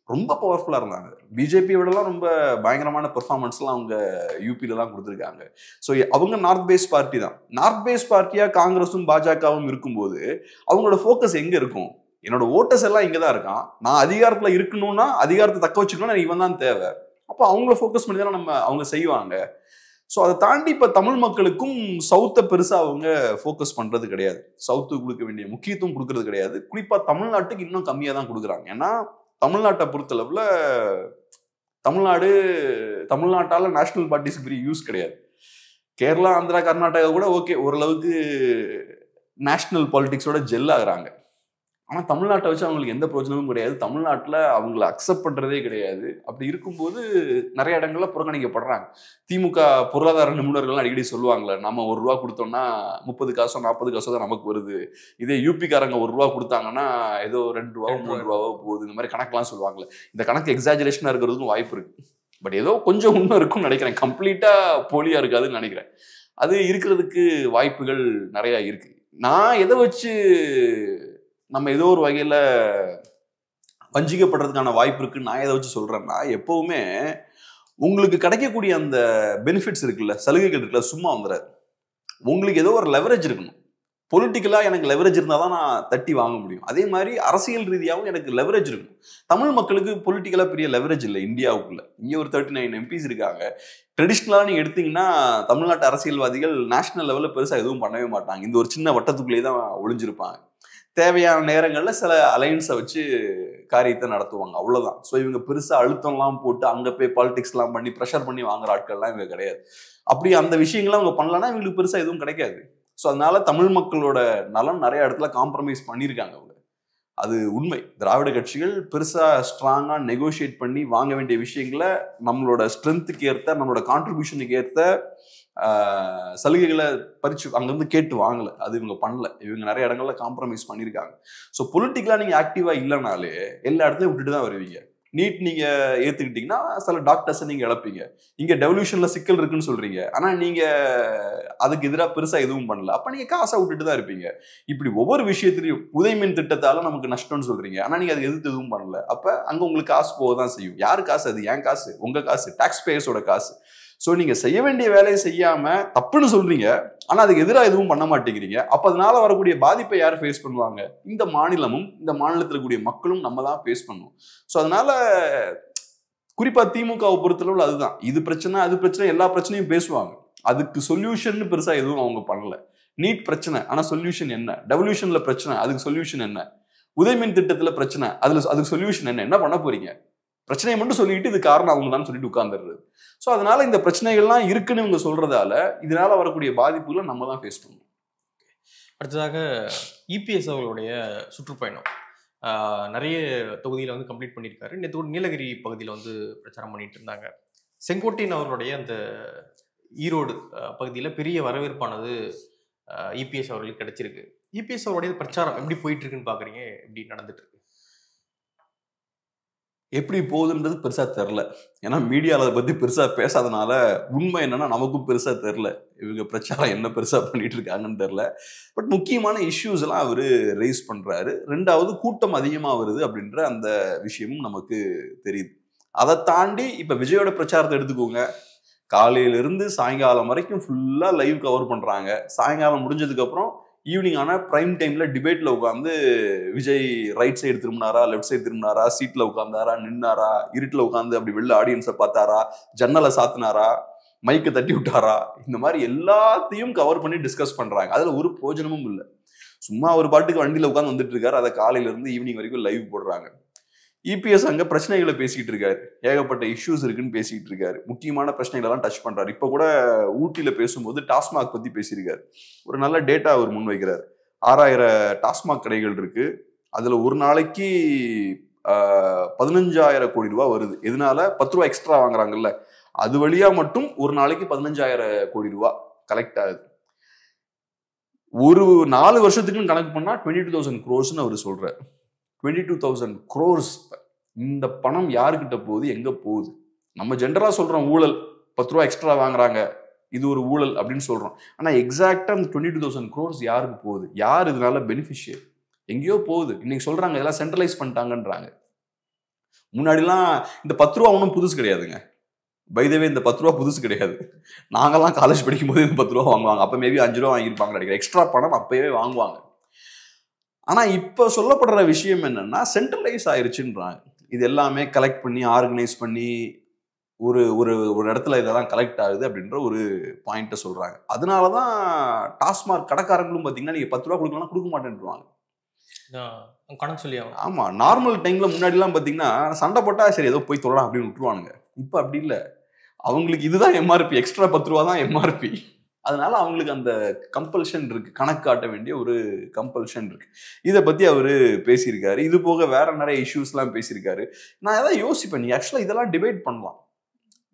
ரொம்ப பவர்ஃபுல்லா இருந்தாங்க. பிஜேபி விடலாம் ரொம்ப பயங்கரமான பெர்ஃபார்மன்ஸ்லாம் அவங்க யூபியில தான் கொடுத்துருக்காங்க. ஸோ அவங்க நார்த் பேஸ் பார்ட்டி தான். நார்த் பேஸ் பார்ட்டியா காங்கிரஸும் பாஜகவும் இருக்கும்போது அவங்களோட ஃபோக்கஸ் எங்க இருக்கும்? என்னோட ஓட்டர்ஸ் எல்லாம் இங்கதான் இருக்கான், நான் அதிகாரத்துல இருக்கணும்னா அதிகாரத்தை தக்க வச்சுக்கணும்னா இவன் தான் தேவை. அப்போ அவங்கள ஃபோக்கஸ் பண்ணி தானே அவங்க செய்வாங்க. ஸோ அதை தாண்டி இப்ப தமிழ் மக்களுக்கும் சவுத்தை பெருசா அவங்க ஃபோக்கஸ் பண்றது கிடையாது. சவுத்துக்கு கொடுக்க வேண்டிய முக்கியத்துவம் கொடுக்கறது கிடையாது. குறிப்பா தமிழ்நாட்டுக்கு இன்னும் கம்மியா தான் கொடுக்குறாங்க. ஏன்னா தமிழ்நாட்டை பொறுத்தளவுல தமிழ்நாட்டால நேஷனல் பார்ட்டிஸ்க்கு பெரிய யூஸ் கிடையாது. கேரளா, ஆந்திரா, கர்நாடகா கூட ஓகே, ஓரளவுக்கு நேஷனல் பாலிடிக்ஸோட ஜெல் ஆகுறாங்க. ஆனா தமிழ்நாட்டை வச்சு அவங்களுக்கு எந்த பிரயோஜனமும் கிடையாது. தமிழ்நாட்டில் அவங்களை அக்செப்ட் பண்றதே கிடையாது. அப்படி இருக்கும்போது நிறைய இடங்கள்ல புறக்கணிக்கப்படுறாங்க. திமுக பொருளாதார நிபுணர்கள்லாம் அடிக்கடி சொல்லுவாங்கல்ல, நம்ம ₹1 கொடுத்தோம்னா 30 காசோ 40 காசோ தான் நமக்கு வருது, இதே யூபிக்காரங்க ₹1 கொடுத்தாங்கன்னா ஏதோ ₹2 ₹3 போகுது, இந்த மாதிரி கணக்கெல்லாம் சொல்லுவாங்கல்ல. இந்த கணக்கு எக்ஸாஜரேஷனா இருக்கிறதுக்கும் வாய்ப்பு இருக்கு. பட் ஏதோ கொஞ்சம் இன்னும் இருக்கும்னு நினைக்கிறேன். கம்ப்ளீட்டா போலியா இருக்காதுன்னு நினைக்கிறேன். அது இருக்கிறதுக்கு வாய்ப்புகள் நிறைய இருக்கு. நான் எதை வச்சு நம்ம ஏதோ ஒரு வகையில வஞ்சிக்கப்படுறதுக்கான வாய்ப்பு இருக்குன்னு நான் எதை வச்சு சொல்றேன்னா, எப்பவுமே உங்களுக்கு கிடைக்கக்கூடிய அந்த பெனிஃபிட்ஸ் இருக்குல்ல, சலுகைகள் இருக்குல்ல, சும்மா வந்துடாது. உங்களுக்கு ஏதோ ஒரு லெவரேஜ் இருக்கணும். பொலிட்டிக்கலா எனக்கு லெவரேஜ் இருந்தால் தான் நான் தட்டி வாங்க முடியும். அதே மாதிரி அரசியல் ரீதியாகவும் எனக்கு லெவரேஜ் இருக்கும். தமிழ் மக்களுக்கு பொலிட்டிக்கலா பெரிய லெவரேஜ் இல்லை இந்தியாவுக்குள்ள. இங்கே ஒரு 39 MPs இருக்காங்க. ட்ரெடிஷ்னலாக நீங்கள் எடுத்தீங்கன்னா தமிழ்நாட்டு அரசியல்வாதிகள் நேஷனல் லெவலில் பெருசாக எதுவும் பண்ணவே மாட்டாங்க. இந்த ஒரு சின்ன வட்டத்துக்குள்ளேயே தான் ஒளிஞ்சிருப்பாங்க. தேவையான நேரங்களில் சில அலையன்ஸை வச்சு காரியத்தை நடத்துவாங்க, அவ்வளோதான். ஸோ இவங்க பெருசாக அழுத்தம்லாம் போட்டு அங்கே போய் பாலிடிக்ஸ்லாம் பண்ணி ப்ரெஷர் பண்ணி வாங்குற ஆட்கள்லாம் இவங்க கிடையாது. அப்படி அந்த விஷயங்கள்லாம் அவங்க பண்ணலன்னா இவங்களுக்கு பெருசாக எதுவும் கிடைக்காது. ஸோ அதனால தமிழ் மக்களோட நலன் நிறைய இடத்துல காம்ப்ரமைஸ் பண்ணியிருக்காங்க அவங்க. அது உண்மை. திராவிட கட்சிகள் பெருசாக ஸ்ட்ராங்காக நெகோஷியேட் பண்ணி வாங்க வேண்டிய விஷயங்களை நம்மளோட ஸ்ட்ரென்த்துக்கு ஏற்ற, நம்மளோட கான்ட்ரிபியூஷனுக்கு ஏற்ற சலுகைகளை பறிச்சு அங்கிருந்து கேட்டு வாங்கல. அது இவங்க பண்ணல. இவங்க நிறைய இடங்கள்ல காம்ப்ரமைஸ் பண்ணியிருக்காங்க. ஸோ பொலிட்டிக்கலா நீங்க ஆக்டிவா இல்லைனாலே எல்லா இடத்துலையும் விட்டுட்டு தான் வருவீங்க. நீட் நீங்க ஏத்துக்கிட்டீங்கன்னா சில டாக்டர்ஸை நீங்க இழப்பீங்க. இங்க டெவல்யூஷன்ல சிக்கல் இருக்குன்னு சொல்றீங்க, ஆனா நீங்க அதுக்கு எதிராக பெருசா எதுவும் பண்ணல. அப்ப நீங்க காசை விட்டுட்டு தான் இருப்பீங்க. இப்படி ஒவ்வொரு விஷயத்திலையும் உதயமின் திட்டத்தால நமக்கு நஷ்டம்னு சொல்றீங்க, ஆனா நீங்க அதுக்கு எதிர்த்து எதுவும் பண்ணல. அப்ப அங்க உங்களுக்கு காசு போகதான் செய்யும். யாரு காசு? அது என் காசு, உங்க காசு, டாக்ஸ் பேயர்ஸோட காசு. ஸோ நீங்க செய்ய வேண்டிய வேலையை செய்யாம தப்புன்னு சொல்றீங்க, ஆனா அதுக்கு எதிராக எதுவும் பண்ண மாட்டேங்கிறீங்க. அப்ப அதனால வரக்கூடிய பாதிப்பை யார் ஃபேஸ் பண்ணுவாங்க? இந்த மாநிலமும் இந்த மாநிலத்தில் இருக்கக்கூடிய மக்களும் நம்ம தான் ஃபேஸ் பண்ணுவோம். ஸோ அதனால குறிப்பா திமுகவை பொறுத்தளவில் அதுதான், இது பிரச்சனை அது பிரச்சனை, எல்லா பிரச்சனையும் பேசுவாங்க. அதுக்கு சொல்யூஷன் பெருசா எதுவும் அவங்க பண்ணல. நீட் பிரச்சனை, ஆனா சொல்யூஷன் என்ன? டெவல்யூஷன்ல பிரச்சனை, அதுக்கு சொல்யூஷன் என்ன? உதயமின் திட்டத்துல பிரச்சனை, அதுக்கு சொல்யூஷன் என்ன பண்ண போறீங்க? பிரச்சனையை மட்டும் சொல்லிட்டு இது காரணம் அவங்க தான் சொல்லிட்டு உட்கார்ந்துடுறது. ஸோ அதனால இந்த பிரச்சனைகள்லாம் இருக்குன்னு இவங்க சொல்றதால இதனால வரக்கூடிய பாதிப்புகளை நம்ம தான் ஃபேஸ் பண்ணணும். அடுத்ததாக இபிஎஸ் அவர்களுடைய சுற்றுப்பயணம் நிறைய தொகுதியில் வந்து கம்ப்ளீட் பண்ணியிருக்காரு. நேற்று நீலகிரி பகுதியில் வந்து பிரச்சாரம் பண்ணிட்டு இருந்தாங்க. செங்கோட்டையன் அவர்களுடைய அந்த ஈரோடு பகுதியில் பெரிய வரவேற்பானது இபிஎஸ் அவர்களுக்கு கிடைச்சிருக்கு. இபிஎஸ் அவருடைய பிரச்சாரம் எப்படி போயிட்டு இருக்குன்னு பாக்குறீங்க? எப்படி நடந்துட்டு இருக்கு? எப்படி போகுதுன்றது பெருசா தெரில. ஏன்னா மீடியாவில் அதை பத்தி பெருசா பேசாதனால உண்மை என்னன்னா நமக்கும் பெருசா தெரில. இவங்க பிரச்சாரம் என்ன பெருசா பண்ணிட்டு இருக்காங்கன்னு தெரில. பட் முக்கியமான இஷ்யூஸ் எல்லாம் அவரு ரைஸ் பண்றாரு. ரெண்டாவது கூட்டம் அதிகமா வருது அப்படின்ற அந்த விஷயமும் நமக்கு தெரியுது. அதை தாண்டி இப்ப விஜயோட பிரச்சாரத்தை எடுத்துக்கோங்க. காலையில இருந்து சாயங்காலம் வரைக்கும் ஃபுல்லா லைவ் கவர் பண்றாங்க. சாயங்காலம் முடிஞ்சதுக்கு அப்புறம் ஈவினிங் ஆனா பிரைம் டைம்ல டிபேட்ல உட்காந்து விஜய் ரைட் சைடு திரும்பினாரா, லெஃப்ட் சைடு திரும்பினாரா, சீட்ல உட்கார்ந்தாரா, நின்னாரா, இருட்டுல உட்காந்து அப்படி வெளில ஆடியன்ஸை பார்த்தாரா, ஜன்னலை சாத்தினாரா, மைக்கை தட்டி விட்டாரா, இந்த மாதிரி எல்லாத்தையும் கவர் பண்ணி டிஸ்கஸ் பண்றாங்க. அதுல ஒரு பிரயோஜனமும் இல்லை. சும்மா ஒரு பாட்டுக்கு வண்டியில உட்காந்து வந்துட்டு இருக்காரு. அதை காலையில இருந்து ஈவினிங் வரைக்கும் லைவ் போடுறாங்க. இபிஎஸ் அங்க பிரச்சனைகளை பேசிட்டு இருக்காரு, ஏகப்பட்ட இஷ்யூஸ் இருக்குன்னு பேசிட்டு இருக்காரு, முக்கியமான பிரச்சனைகள் எல்லாம் டச் பண்றாரு. இப்ப கூட ஊட்டியில பேசும்போது டாஸ்மாக் பத்தி பேசியிருக்காரு. ஒரு நல்ல டேட்டா அவர் முன்வைக்கிறார். 6000 டாஸ்மாக் கடைகள் இருக்கு, அதுல ஒரு நாளைக்கு 15,000 கோடி ரூபாய் வருது. எதனால? 10 ரூபாய் எக்ஸ்ட்ரா வாங்குறாங்கல்ல, அது வழியா மட்டும் ஒரு நாளைக்கு 15,000 கோடி ரூபாய் கலெக்ட் ஆகுது. ஒரு 4 வருஷத்துக்குன்னு கணக்கு பண்ணா 22,000 crores அவர் சொல்றாரு. 22,000 crores. இந்த பணம் யாருக்கிட்ட போகுது, எங்க போகுது? நம்ம ஜென்ரலா சொல்றோம் ஊழல், 10 ரூபாய் எக்ஸ்ட்ரா வாங்குறாங்க, இது ஒரு ஊழல் அப்படின்னு சொல்றோம். ஆனா எக்ஸாக்டா 22,000 crores யாருக்கு போகுது? யார் இதனால பெனிஃபிஷியரி? எங்கேயோ போகுது. இன்னைக்கு சொல்றாங்க இதெல்லாம் சென்ட்ரலைஸ் பண்ணிட்டாங்கன்றாங்க. முன்னாடிலாம் இந்த 10 ரூபா ஒன்றும் புதுசு கிடையாதுங்க. பைதவே இந்த 10 ரூபா புதுசு கிடையாது. நாங்கெல்லாம் காலேஜ் படிக்கும் போது இந்த 10 ரூபா வாங்குவாங்க. அப்ப மேபி 5 ரூபா வாங்கியிருப்பாங்க நினைக்கிறேன். எக்ஸ்ட்ரா பணம் அப்பவே வாங்குவாங்க. ஆனா இப்ப சொல்லப்படுற விஷயம் என்னன்னா சென்ட்ரலைஸ் ஆயிருச்சுன்றாங்க. இது எல்லாமே கலெக்ட் பண்ணி ஆர்கனைஸ் பண்ணி ஒரு ஒரு ஒரு இடத்துல இதெல்லாம் கலெக்ட் ஆகுது அப்படின்ற ஒரு பாயிண்ட்டை சொல்றாங்க. அதனாலதான் டாஸ்மாக் கடைக்காரங்களும் பாத்தீங்கன்னா நீங்க 10 ரூபா கொடுக்கலாம் கொடுக்க மாட்டேன்றாங்க. கணக்கு சொல்லி ஆமா, நார்மல் டைம்ல முன்னாடி எல்லாம் பாத்தீங்கன்னா சண்டை போட்டா சரி ஏதோ போய் தொழலாம் அப்படின்னு விட்டுருவானுங்க. இப்ப அப்படி இல்ல, அவங்களுக்கு இதுதான் எம்ஆர்பி, எக்ஸ்ட்ரா 10 ரூபா தான் எம்ஆர்பி. அதனால அவங்களுக்கு அந்த கம்பல்ஷன் இருக்கு, கணக்கு காட்ட வேண்டிய ஒரு கம்பல்ஷன் இருக்கு. இதை பத்தி அவரு பேசியிருக்காரு. இது போக வேற நிறைய இஷ்யூஸ் எல்லாம் பேசியிருக்காரு. நான் ஏதாவது யோசிப்பேன், நீங்க ஆக்சுவலா இதெல்லாம் டிபேட் பண்ணலாம்.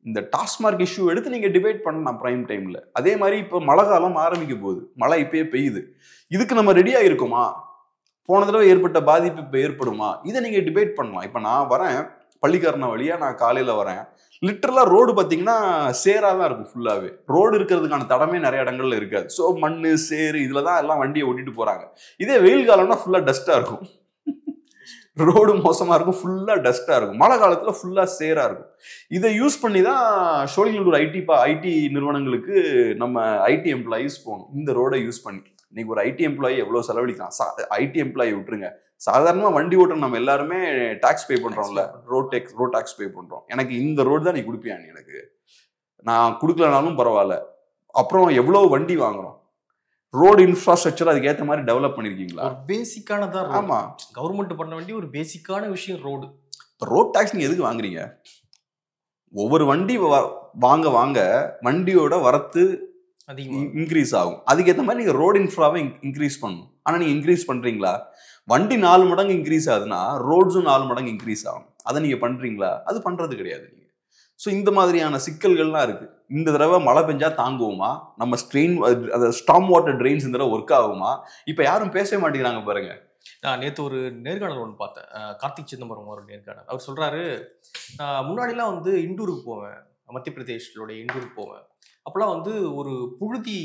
இந்த டாஸ்மார்க் இஷ்யூ எடுத்து நீங்க டிபேட் பண்ணலாம் பிரைம் டைம்ல. அதே மாதிரி இப்ப மழை காலம் ஆரம்பிக்க போகுது, மழை இப்பயே பெய்யுது. இதுக்கு நம்ம ரெடியா இருக்குமா? போன தடவை ஏற்பட்ட பாதிப்பு இப்ப ஏற்படுமா? இதை நீங்க டிபேட் பண்ணலாம். இப்ப நான் வரேன் பள்ளிக்கரணை வழியா, நான் காலையில வரேன், லிட்டரலா ரோடு பாத்தீங்கன்னா சேரா தான் இருக்கும். ஃபுல்லாவே ரோடு இருக்கிறதுக்கான தடமே நிறைய இடங்கள்ல இருக்காது. ஸோ மண்ணு சேரு இதுலதான் எல்லாம் வண்டியை ஓட்டிட்டு போறாங்க. இதே வெயில் காலம்னா ஃபுல்லா டஸ்டா இருக்கும், ரோடு மோசமா இருக்கும், ஃபுல்லா டஸ்டா இருக்கும். மழை காலத்துல ஃபுல்லா சேரா இருக்கும். இதை யூஸ் பண்ணி தான் சோழிங்கநல்லூர் ஐடி நிறுவனங்களுக்கு நம்ம ஐடி எம்ப்ளாயீஸ் போகணும். இந்த ரோடை யூஸ் பண்ணி இன்னைக்கு ஒரு ஐடி எம்ப்ளாயி எவ்வளவு செலவழிக்கலாம். ஐடி எம்ப்ளாயி விட்டுருங்க, சாதாரணமா வண்டி ஓட்ட நம்ம எல்லாருமே டாக்ஸ் பே பண்றோம்ல, ரோட் டாக்ஸ் பே பண்றோம். எனக்கு இந்த ரோடு தான் நீ கொடுப்பியா, நீ எனக்கு நான் கொடுக்கலனாலும் பரவாயில்ல. அப்புறம் எவ்வளவு வண்டி வாங்குறோம், ரோடு இன்ஃப்ராஸ்ட்ரக்சர் அதுக்கு ஏற்ற மாதிரி டெவலப் பண்ணிருக்கீங்களா? பேசிக்கானதான். ஆமா, கவர்மெண்ட் பண்ண வேண்டிய ஒரு பேசிக்கான விஷயம் ரோடு. ரோட் டாக்ஸ் நீங்க எதுக்கு வாங்குறீங்க? ஒவ்வொரு வண்டி வாங்க வாங்க வண்டியோட வரத்து இன்க்ரீஸ் ஆகும். அதுக்கேற்ற மாதிரி நீங்க ரோடு இன்ஃப்ராவை இன்க்ரீஸ் பண்ணணும். ஆனா நீங்க இன்க்ரீஸ் பண்றீங்களா? வண்டி 4 மடங்கு இன்க்ரீஸ் ஆகுதுன்னா ரோட்ஸும் 4 மடங்கு இன்க்ரீஸ் ஆகும். அதை நீங்க பண்றீங்களா? அது பண்றது கிடையாது நீங்க. ஸோ இந்த மாதிரியான சிக்கல்கள்லாம் இருக்கு. இந்த தடவை மழை பெஞ்சா தாங்குவோமா? நம்ம ஸ்டார்ம் வாட்டர் ட்ரெயின்ஸ் இந்த தடவை ஒர்க் ஆகுமா? இப்ப யாரும் பேச மாட்டேங்கிறாங்க பாருங்க. நான் நேற்று ஒரு நேர்காணல் ஒன்று பார்த்தேன், கார்த்திக் சிதம்பரம் ஒரு நேர்காணல். அவர் சொல்றாரு, முன்னாடிலாம் வந்து இண்டூருக்கு போவேன், மத்திய பிரதேஷோடைய இண்டூருக்கு போவேன். அப்பெல்லாம் வந்து ஒரு புழுதி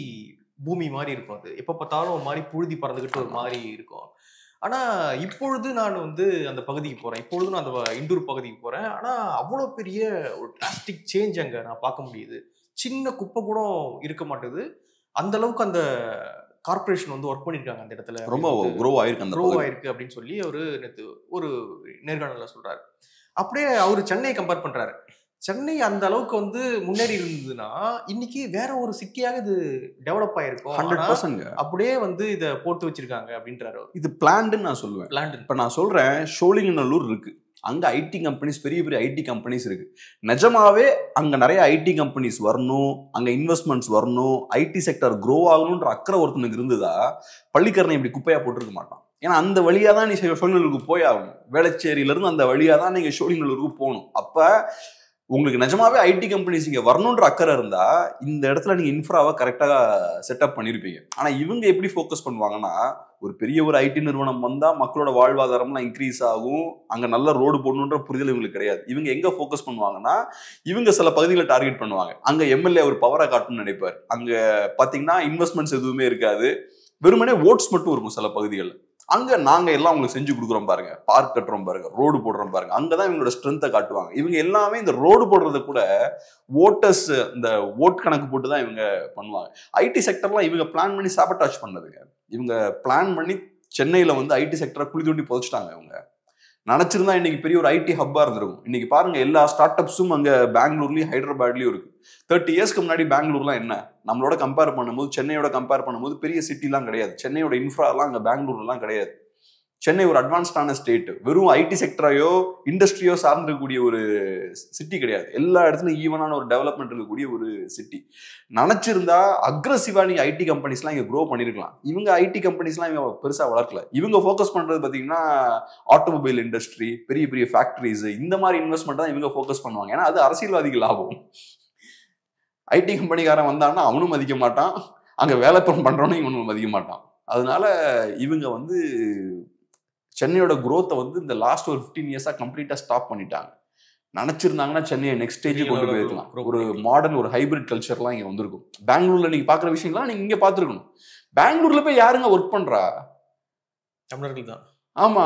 பூமி மாதிரி இருக்கும். அது எப்போ பார்த்தாலும் ஒரு மாதிரி புழுதி பறந்துக்கிட்டு ஒரு மாதிரி இருக்கும். ஆனா இப்பொழுது நான் வந்து அந்த பகுதிக்கு போறேன், இப்பொழுது நான் அந்த இண்டூர் பகுதிக்கு போறேன். ஆனா அவ்வளோ பெரிய ஒரு டிராஸ்டிக் சேஞ்ச் அங்க நான் பார்க்க முடியுது. சின்ன குப்பை கூட இருக்க மாட்டேது. அந்த அளவுக்கு அந்த கார்பரேஷன் வந்து ஒர்க் பண்ணிருக்காங்க அந்த இடத்துல. ரொம்ப க்ரோ ஆயிருக்கு அப்படின்னு சொல்லி அவரு நேற்று ஒரு நேர்காணல்ல சொல்றாரு. அப்படியே அவரு சென்னையை கம்பேர் பண்றாரு. சென்னை அந்த அளவுக்கு வந்து முன்னேறி இருந்ததுன்னா இன்னைக்கு வேற ஒரு சிட்டியாக இது டெவலப் ஆயிருக்கும். 100% அப்படியே வந்து இதை போட்டு வச்சிருக்காங்க அப்படின்றாரு. இது பிளான்டுன்னு நான் சொல்லுவேன். இப்ப நான் சொல்றேன், சோழிங்கநல்லூர் இருக்கு, அங்க ஐடி கம்பெனிஸ், பெரிய பெரிய ஐடி கம்பெனிஸ் இருக்கு. நிஜமாவே அங்க நிறைய ஐடி கம்பெனிஸ் வரணும், அங்க இன்வெஸ்ட்மெண்ட்ஸ் வரணும், ஐடி செக்டர் க்ரோ ஆகணும்ன்ற அக்கறை ஒருத்தனுக்கு இருந்ததா பள்ளிக்கரணை இப்படி குப்பையா போட்டிருக்க மாட்டான். ஏன்னா அந்த வழியா தான் நீ சோழிங்கநல்லூருக்கு போய் ஆகணும். வேளச்சேரியில இருந்து அந்த வழியா தான் நீங்க சோழிங்கநல்லூருக்கு போகணும். அப்ப உங்களுக்கு நிஜமாவே ஐடி கம்பெனிஸ் இங்க வரணுன்ற அக்கறை இருந்தா இந்த இடத்துல நீங்க இன்ஃப்ராவை கரெக்டா செட்டப் பண்ணிருப்பீங்க. ஆனா இவங்க எப்படி ஃபோக்கஸ் பண்ணுவாங்கன்னா, ஒரு பெரிய ஒரு ஐடி நிறுவனம் வந்தா மக்களோட வாழ்வாதாரம்லாம் இன்க்ரீஸ் ஆகும், அங்க நல்ல ரோடு போடணுன்ற புரிதல் இவங்களுக்கு கிடையாது. இவங்க எங்க ஃபோக்கஸ் பண்ணுவாங்கன்னா, இவங்க சில பகுதிகளை டார்கெட் பண்ணுவாங்க. அங்க எம்எல்ஏ ஒரு பவரை காட்டணும்னு நினைப்பாரு. அங்க பாத்தீங்கன்னா இன்வெஸ்ட்மெண்ட்ஸ் எதுவுமே இருக்காது, வெறுமனே ஓட்ஸ் மட்டும் இருக்கும் சில பகுதிகள். அங்க நாங்க எல்லாம் உங்களுக்கு செஞ்சு கொடுக்குறோம் பாருங்க, பார்க் கட்டுறோம் பாருங்க, ரோடு போடுறோம் பாருங்க, அங்கதான் இவங்களோட ஸ்ட்ரென்த்தை காட்டுவாங்க. இவங்க எல்லாமே இந்த ரோடு போடுறத கூட ஓட்டர்ஸ் இந்த ஓட் கணக்கு போட்டு தான் இவங்க பண்ணுவாங்க. ஐடி செக்டர்லாம் இவங்க பிளான் பண்ணி சாபட்டாச் பண்ணதுங்க. இவங்க பிளான் பண்ணி சென்னையில வந்து ஐடி செக்டரை குழி தோண்டி புதைச்சிட்டாங்க. இவங்க நினைச்சிருந்தா இன்னைக்கு பெரிய ஒரு ஐடி ஹப்பா இருந்திருக்கும். இன்னைக்கு பாருங்க எல்லா ஸ்டார்ட் அப்ஸும் அங்க பெங்களூர்லயும் ஹைதராபாத்லயும் இருக்கு. 30 இயர்ஸ்க்கு முன்னாடி பெங்களூர்லாம் என்ன நம்மளோட கம்பேர் பண்ணும்போது, சென்னையோட கம்பேர் பண்ணும்போது பெரிய சிட்டிலாம் கிடையாது. சென்னையோட இன்ஃப்ராலாம் அங்க பெங்களூர்லாம் கிடையாது. சென்னை ஒரு அட்வான்ஸ்டான ஸ்டேட், வெறும் ஐடி செக்டரையோ இண்டஸ்ட்ரியோ சார்ந்திருக்கக்கூடிய ஒரு சிட்டி கிடையாது. எல்லா இடத்துலையும் ஈவனான ஒரு டெவலப்மெண்ட் இருக்கக்கூடிய ஒரு சிட்டி. நினைச்சிருந்தா அக்ரெசிவா நீங்க ஐடி கம்பெனிஸ்லாம் இங்க க்ரோ பண்ணிருக்கலாம். இவங்க ஐடி கம்பெனிஸ்லாம் இவங்க பெருசா வளர்க்கல. இவங்க ஃபோக்கஸ் பண்றது பாத்தீங்கன்னா ஆட்டோமொபைல் இண்டஸ்ட்ரி, பெரிய பெரிய ஃபேக்டரிஸ், இந்த மாதிரி இன்வெஸ்ட்மெண்ட் தான் இவங்க ஃபோக்கஸ் பண்ணுவாங்க. ஏன்னா அது அரசியல்வாதிகள் லாபம். ஐடி கம்பெனிக்காரன் வந்தான்னா அவனும் மதிக்க மாட்டான், அங்க வேலை பண்றவனும் இவனும் மதிக்க மாட்டான். அதனால இவங்க வந்து சென்னையோட குரோத்தை வந்து இந்த லாஸ்ட் ஒரு 15 இயர்ஸா கம்ப்ளீட்டா ஸ்டாப் பண்ணிட்டாங்க. நினைச்சிருந்தாங்கன்னா சென்னையை நெக்ஸ்ட் ஸ்டேஜ் கொண்டு போயிருக்கலாம். ஒரு மாடர்ன் ஒரு ஹைபிரிட் கல்ச்சர்லாம் இங்க வந்திருக்கும். பெங்களூர்ல நீங்க பாக்குற விஷயங்கள்லாம் நீங்க இங்க பாத்துருக்கணும். பெங்களூர்ல போய் யாருங்க ஒர்க் பண்றா? தமிழர்கள் தான். ஆமா,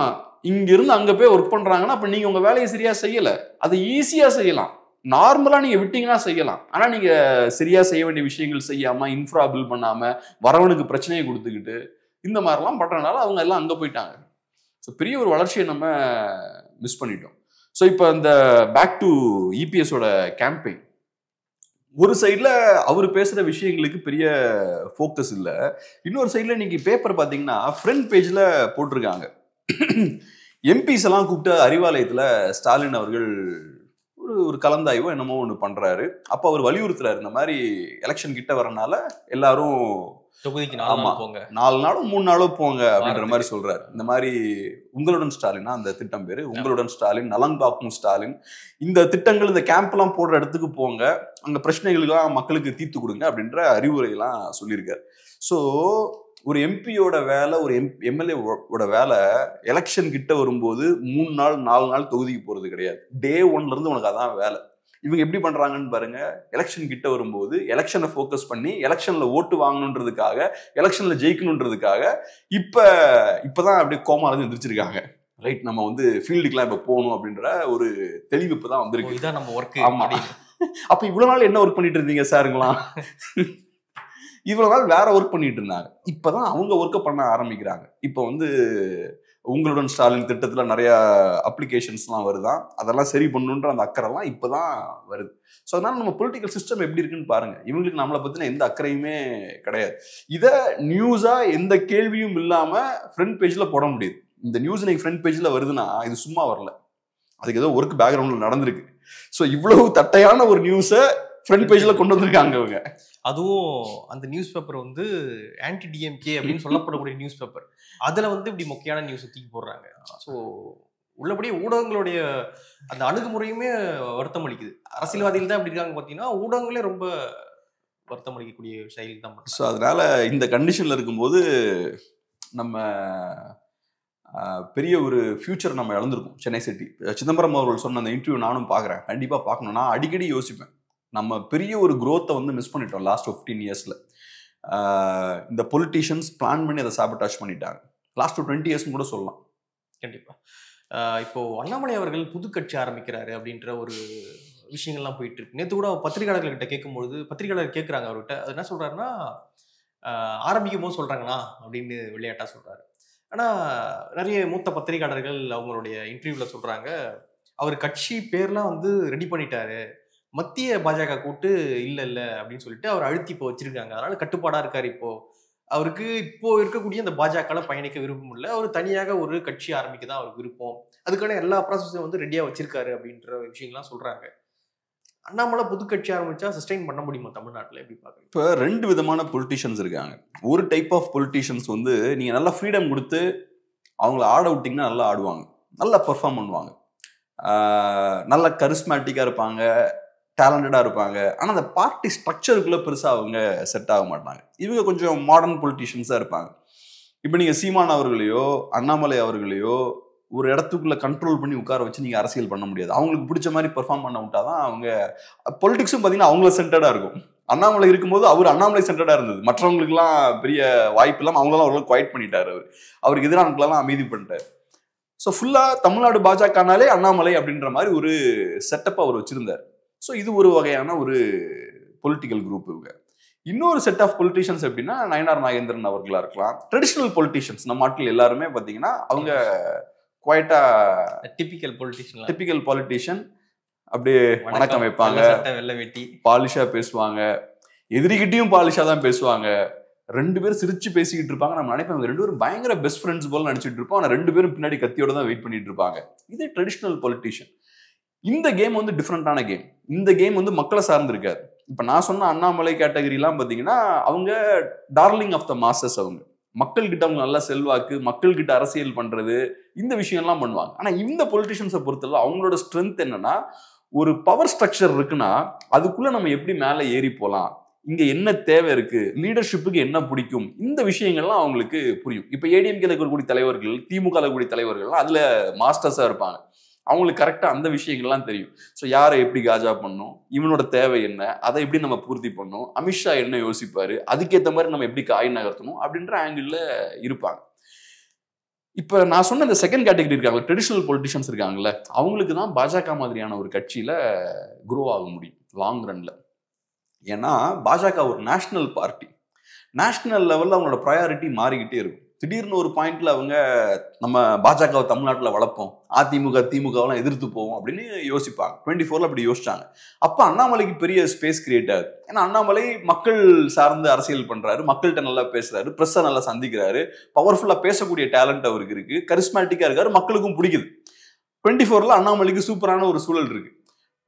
இங்க இருந்து அங்க போய் ஒர்க் பண்றாங்கன்னா அப்ப நீங்க உங்க வேலையை சரியா செய்யல. அதை ஈஸியா செய்யலாம், நார்மலா நீங்க விட்டீங்கன்னா செய்யலாம். ஆனா நீங்க சரியா செய்ய வேண்டிய விஷயங்கள் செய்யாம, இன்ஃப்ரா பில் பண்ணாம, வரவனுக்கு பிரச்சனையை கொடுத்துக்கிட்டு இந்த மாதிரிலாம் பண்றதுனால அவங்க எல்லாம் அங்க போயிட்டாங்க. ஸோ பெரிய ஒரு வளர்ச்சியை நம்ம மிஸ் பண்ணிட்டோம். ஸோ இப்போ இந்த பேக் டு இபிஎஸோட கேம்பெயின், ஒரு சைடில் அவர் பேசுகிற விஷயங்களுக்கு பெரிய ஃபோக்கஸ் இல்லை. இன்னொரு சைடில் இன்னைக்கு பேப்பர் பார்த்தீங்கன்னா ஃப்ரண்ட் பேஜில் போட்டிருக்காங்க, எம்பிஸ் எல்லாம் கூப்பிட்டு அறிவாலயத்தில் ஸ்டாலின் அவர்கள் ஒரு கலந்தாய்வோ என்னமோ ஒன்று பண்ணுறாரு. அப்போ அவர் வலியுறுத்துறாரு, இந்த மாதிரி எலெக்ஷன் கிட்ட வரனால எல்லாரும் தொகுதிக்கு 4 நாளோ 3 நாளோ போங்க அப்படின்ற மாதிரி சொல்றாரு. இந்த மாதிரி உங்களுடன் ஸ்டாலின் அந்த திட்டம் பேரு, உங்களுடன் ஸ்டாலின், நலங்காக்கும் ஸ்டாலின், இந்த திட்டங்கள் இந்த கேம்ப் எல்லாம் போடுற இடத்துக்கு போங்க, அங்க பிரச்சனைகளுக்கெல்லாம் மக்களுக்கு தீர்த்து கொடுங்க அப்படின்ற அறிவுரையெல்லாம் சொல்லியிருக்காரு. ஸோ ஒரு எம்பியோட வேலை, ஒரு எம்எல்ஏவோட வேலை எலெக்ஷன் கிட்ட வரும்போது 3 நாள் 4 நாள் தொகுதிக்கு போறது கிடையாது. டே 1ல இருந்து உனக்கு அதான் வேலை. இவங்க எப்படி பண்றாங்கன்னு பாருங்க, எலெக்ஷன் கிட்ட வரும்போது எலெக்ஷனை ஃபோக்கஸ் பண்ணி எலெக்ஷன்ல ஓட்டு வாங்கணுன்றதுக்காக, எலெக்ஷன்ல ஜெயிக்கணுன்றதுக்காக இப்பதான் அப்படியே கோமா இருந்து எந்திரிச்சிருக்காங்க. ரைட், நம்ம வந்து ஃபீல்டுக்குலாம் இப்ப போகணும் அப்படின்ற ஒரு தெளிவு இப்பதான் வந்திருக்கு. இதான் நம்ம ஒர்க். ஆமா, அப்ப இவ்வளவு நாள் என்ன ஒர்க் பண்ணிட்டு இருந்தீங்க சாருங்களாம்? இவ்வளவு நாள் வேற ஒர்க் பண்ணிட்டு இருந்தாங்க. இப்பதான் அவங்க ஒர்க்கை பண்ண ஆரம்பிக்கிறாங்க. இப்ப வந்து உங்களுடன் ஸ்டாலின் திட்டத்துல நிறைய அப்ளிகேஷன்ஸ்லாம் வருதான், அதெல்லாம் சரி பண்ணணுன்ற அந்த அக்கறைலாம் இப்பதான் வருது. ஸோ அதனால நம்ம பொலிட்டிக்கல் சிஸ்டம் எப்படி இருக்குன்னு பாருங்க. இவங்களுக்கு நம்மளை பத்தின எந்த அக்கறையுமே கிடையாது. இதை நியூஸா எந்த கேள்வியும் இல்லாம ஃப்ரண்ட் பேஜ்ல போட முடியுது. இந்த நியூஸ் இன்னைக்கு ஃப்ரண்ட் பேஜ்ல வருதுன்னா இது சும்மா வரல, அதுக்கு ஏதோ ஒர்க் பேக்ரவுண்ட்ல நடந்திருக்கு. ஸோ இவ்வளவு தட்டையான ஒரு நியூஸை ஃப்ரண்ட் பேஜ்ல கொண்டு வந்திருக்காங்க அவங்க. அதுவும் அந்த நியூஸ் பேப்பர் வந்து ஆன்டி டிஎம்கே அப்படின்னு சொல்லப்படக்கூடிய நியூஸ் பேப்பர், அதுல வந்து இப்படி முக்கியமான நியூஸ் தூக்கி போடுறாங்க. ஸோ உள்ளபடியே ஊடகங்களுடைய அந்த அணுகுமுறையுமே வருத்தம் அளிக்குது. அரசியல்வாதிகள் தான் இப்படி இருக்காங்க பார்த்தீங்கன்னா, ஊடகங்களே ரொம்ப வருத்தம் அளிக்கக்கூடிய செயல் தான். ஸோ அதனால இந்த கண்டிஷன்ல இருக்கும்போது நம்ம பெரிய ஒரு ஃபியூச்சர் நம்ம இழந்திருக்கோம் சென்னை சிட்டி. சிதம்பரம் அவர்கள் சொன்ன அந்த இன்டர்வியூ நானும் பார்க்குறேன், கண்டிப்பாக பார்க்கணும். நான் அடிக்கடி யோசிப்பேன், நம்ம பெரிய ஒரு க்ரோத்தை வந்து மிஸ் பண்ணிட்டோம் லாஸ்ட் 15 இயர்ஸ்ல. இந்த பொலிட்டீஷியன்ஸ் பிளான் பண்ணி அதை சாபட்டாச் பண்ணிட்டாங்க. லாஸ்ட் 20 இயர்ஸ்னு கூட சொல்லலாம். கண்டிப்பா. இப்போ அண்ணாமலை அவர்கள் புது கட்சி ஆரம்பிக்கிறாரு அப்படின்ற ஒரு விஷயங்கள்லாம் போயிட்டு இருக்கு. நேற்று கூட பத்திரிகையாளர்கிட்ட கேட்கும்பொழுது பத்திரிகையாளர் கேட்குறாங்க அவர்கிட்ட, அது என்ன சொல்றாருன்னா, ஆரம்பிக்கும் போது சொல்றாங்கண்ணா அப்படின்னு விளையாட்டா சொல்றாரு. ஆனா நிறைய மூத்த பத்திரிகையாளர்கள் அவங்களுடைய இன்டர்வியூல சொல்றாங்க, அவர் கட்சி பேர்லாம் வந்து ரெடி பண்ணிட்டாரு, மத்திய பாஜக கூட்டு இல்ல அப்படின்னு சொல்லிட்டு அவர் அழுத்தி இப்போ வச்சிருக்காங்க. அதனால கட்டுப்பாடா இருக்காரு. இப்போ அவருக்கு இப்போ இருக்கக்கூடிய அந்த பாஜக பயணிக்க விருப்பம் இல்லை, அவர் தனியாக ஒரு கட்சி ஆரம்பிக்க தான் அவருக்கு விருப்பம், அதுக்கான எல்லா ப்ராசஸும் வந்து ரெடியா வச்சிருக்காரு அப்படின்ற விஷயங்கள்லாம் சொல்றாங்க. அண்ணாமலை புது கட்சி ஆரம்பிச்சா சஸ்டெயின் பண்ண முடியுமா தமிழ்நாட்டில், எப்படி பாக்குறீங்க? இப்போ 2 விதமான பொலிட்டீஷியன்ஸ் இருக்காங்க. ஒரு டைப் ஆஃப் பொலிட்டீஷியன்ஸ் வந்து நீங்க நல்லா ஃப்ரீடம் கொடுத்து அவங்கள ஆட விட்டீங்கன்னா நல்லா ஆடுவாங்க, நல்லா பெர்ஃபார்ம் பண்ணுவாங்க, நல்ல கரிஸ்மேட்டிக்கா இருப்பாங்க, டேலண்டடா இருப்பாங்க. ஆனா அந்த பார்ட்டி ஸ்ட்ரக்சருக்குள்ள பெருசா அவங்க செட் ஆக மாட்டாங்க. இவங்க கொஞ்சம் மாடர்ன் பொலிட்டீஷியன்ஸா இருப்பாங்க. இப்போ நீங்க சீமான் அவர்களையோ அண்ணாமலை அவர்களையோ ஒரு இடத்துக்குள்ள கண்ட்ரோல் பண்ணி உட்கார வச்சு நீங்க அரசியல் பண்ண முடியாது. அவங்களுக்கு பிடிச்ச மாதிரி பெர்ஃபார்ம் பண்ண விட்டாதான் அவங்க பொலிட்டிக்ஸும் பார்த்தீங்கன்னா அவங்கள சென்டர்டா இருக்கும். அண்ணாமலை இருக்கும்போது அவர் அண்ணாமலை சென்டர்டா இருந்தது, மற்றவங்களுக்குலாம் பெரிய வாய்ப்பு இல்லாமல் அவங்களாம் அவர்களும் குவைட் பண்ணிட்டாரு. அவருக்கு எதிரானலாம் அமைதி பண்ணிட்டாரு. ஸோ ஃபுல்லா தமிழ்நாடு பாஜகனாலே அண்ணாமலை அப்படின்ற மாதிரி ஒரு செட்டப் அவர் வச்சிருந்தார். ஸோ இது ஒரு வகையான ஒரு பொலிட்டிக்கல் குரூப். இவங்க இன்னொரு செட் ஆஃப் பொலிட்டீஷியன்ஸ் எப்படின்னா நயனார் நாகேந்திரன் அவர்களா இருக்கலாம். ட்ரெடிஷனல் பொலிட்டீஷியன்ஸ் நம்ம நாட்டில் எல்லாருமே பார்த்தீங்கன்னா அவங்க குவைட்டா டிபிக்கல் பொலிட்டீஷியன், அப்படியே வணக்கம் வைப்பாங்க, பாலிஷா பேசுவாங்க, எதிரிகிட்டையும் பாலிஷா தான் பேசுவாங்க, 2 பேரும் சிரிச்சு பேசிக்கிட்டு இருப்பாங்க. நம்ம நினைப்போம் 2 பேரும் பயங்கர பெஸ்ட் ஃப்ரெண்ட்ஸ் போல நினைச்சிட்டு இருப்போம். ஆனா 2 பேரும் பின்னாடி கத்தியோட தான் வெயிட் பண்ணிட்டு இருப்பாங்க. இது ட்ரெடிஷனல் பொலிட்டிஷியன். இந்த கேம் வந்து டிஃப்ரெண்டான கேம். இந்த கேம் வந்து மக்களை சார்ந்து இருக்காது. இப்ப நான் சொன்ன அண்ணாமலை கேட்டகரி எல்லாம் பாத்தீங்கன்னா அவங்க டார்லிங் ஆஃப் த மாசஸ். அவங்க மக்கள் கிட்ட அவங்க நல்லா செல்வாக்கு, மக்கள் கிட்ட அரசியல் பண்றது, இந்த விஷயம் எல்லாம் பண்ணுவாங்க. ஆனா இந்த பொலிட்டிஷியன்ஸை பொறுத்தவரை அவங்களோட ஸ்ட்ரென்த் என்னன்னா, ஒரு பவர் ஸ்ட்ரக்சர் இருக்குன்னா அதுக்குள்ள நம்ம எப்படி மேல ஏறி போலாம், இங்க என்ன தேவை இருக்கு, லீடர்ஷிப்புக்கு என்ன பிடிக்கும், இந்த விஷயங்கள்லாம் அவங்களுக்கு புரியும். இப்ப ஏடிஎம்கேல இருக்கக்கூடிய தலைவர்கள், திமுக இருக்கக்கூடிய தலைவர்கள்லாம் அதுல மாஸ்டர்ஸா இருப்பாங்க. அவங்களுக்கு கரெக்டா அந்த விஷயங்கள்லாம் தெரியும். ஸோ யாரை எப்படி காஜா பண்ணும், இவனோட தேவை என்ன, அதை எப்படி நம்ம பூர்த்தி பண்ணணும், அமித்ஷா என்ன யோசிப்பாரு, அதுக்கேற்ற மாதிரி நம்ம எப்படி காய் நகர்த்தணும் அப்படின்ற ஆங்கிள் இருப்பாங்க. இப்ப நான் சொன்ன இந்த செகண்ட் கேட்டகரி இருக்காங்க, ட்ரெடிஷனல் பொலிட்டிஷியன்ஸ் இருக்காங்கல்ல, அவங்களுக்கு தான் பாஜக மாதிரியான ஒரு கட்சியில குரோ ஆக முடியும் லாங் ரன்ல. ஏன்னா பாஜக ஒரு நேஷனல் பார்ட்டி. நேஷனல் லெவல்ல அவங்களோட ப்ரையாரிட்டி மாறிக்கிட்டே இருக்கும். திடீர்னு ஒரு பாயிண்ட்ல அவங்க நம்ம பாஜகவை தமிழ்நாட்டில் வளர்ப்போம், அதிமுக திமுகவெல்லாம் எதிர்த்து போவோம் அப்படின்னு யோசிப்பாங்க. 24ல அப்படி யோசிச்சாங்க. அப்ப அண்ணாமலைக்கு பெரிய ஸ்பேஸ் கிரியேட் ஆகுது. ஏன்னா அண்ணாமலை மக்கள் சார்ந்து அரசியல் பண்றாரு, மக்கள்கிட்ட நல்லா பேசுறாரு, பிரஸ்ஸை நல்லா சந்திக்கிறாரு, பவர்ஃபுல்லா பேசக்கூடிய டேலண்ட் அவருக்கு இருக்கு, கரிஸ்மேட்டிக்கா இருக்காரு, மக்களுக்கும் பிடிக்குது. 24ல அண்ணாமலைக்கு சூப்பரான ஒரு சூழல் இருக்கு.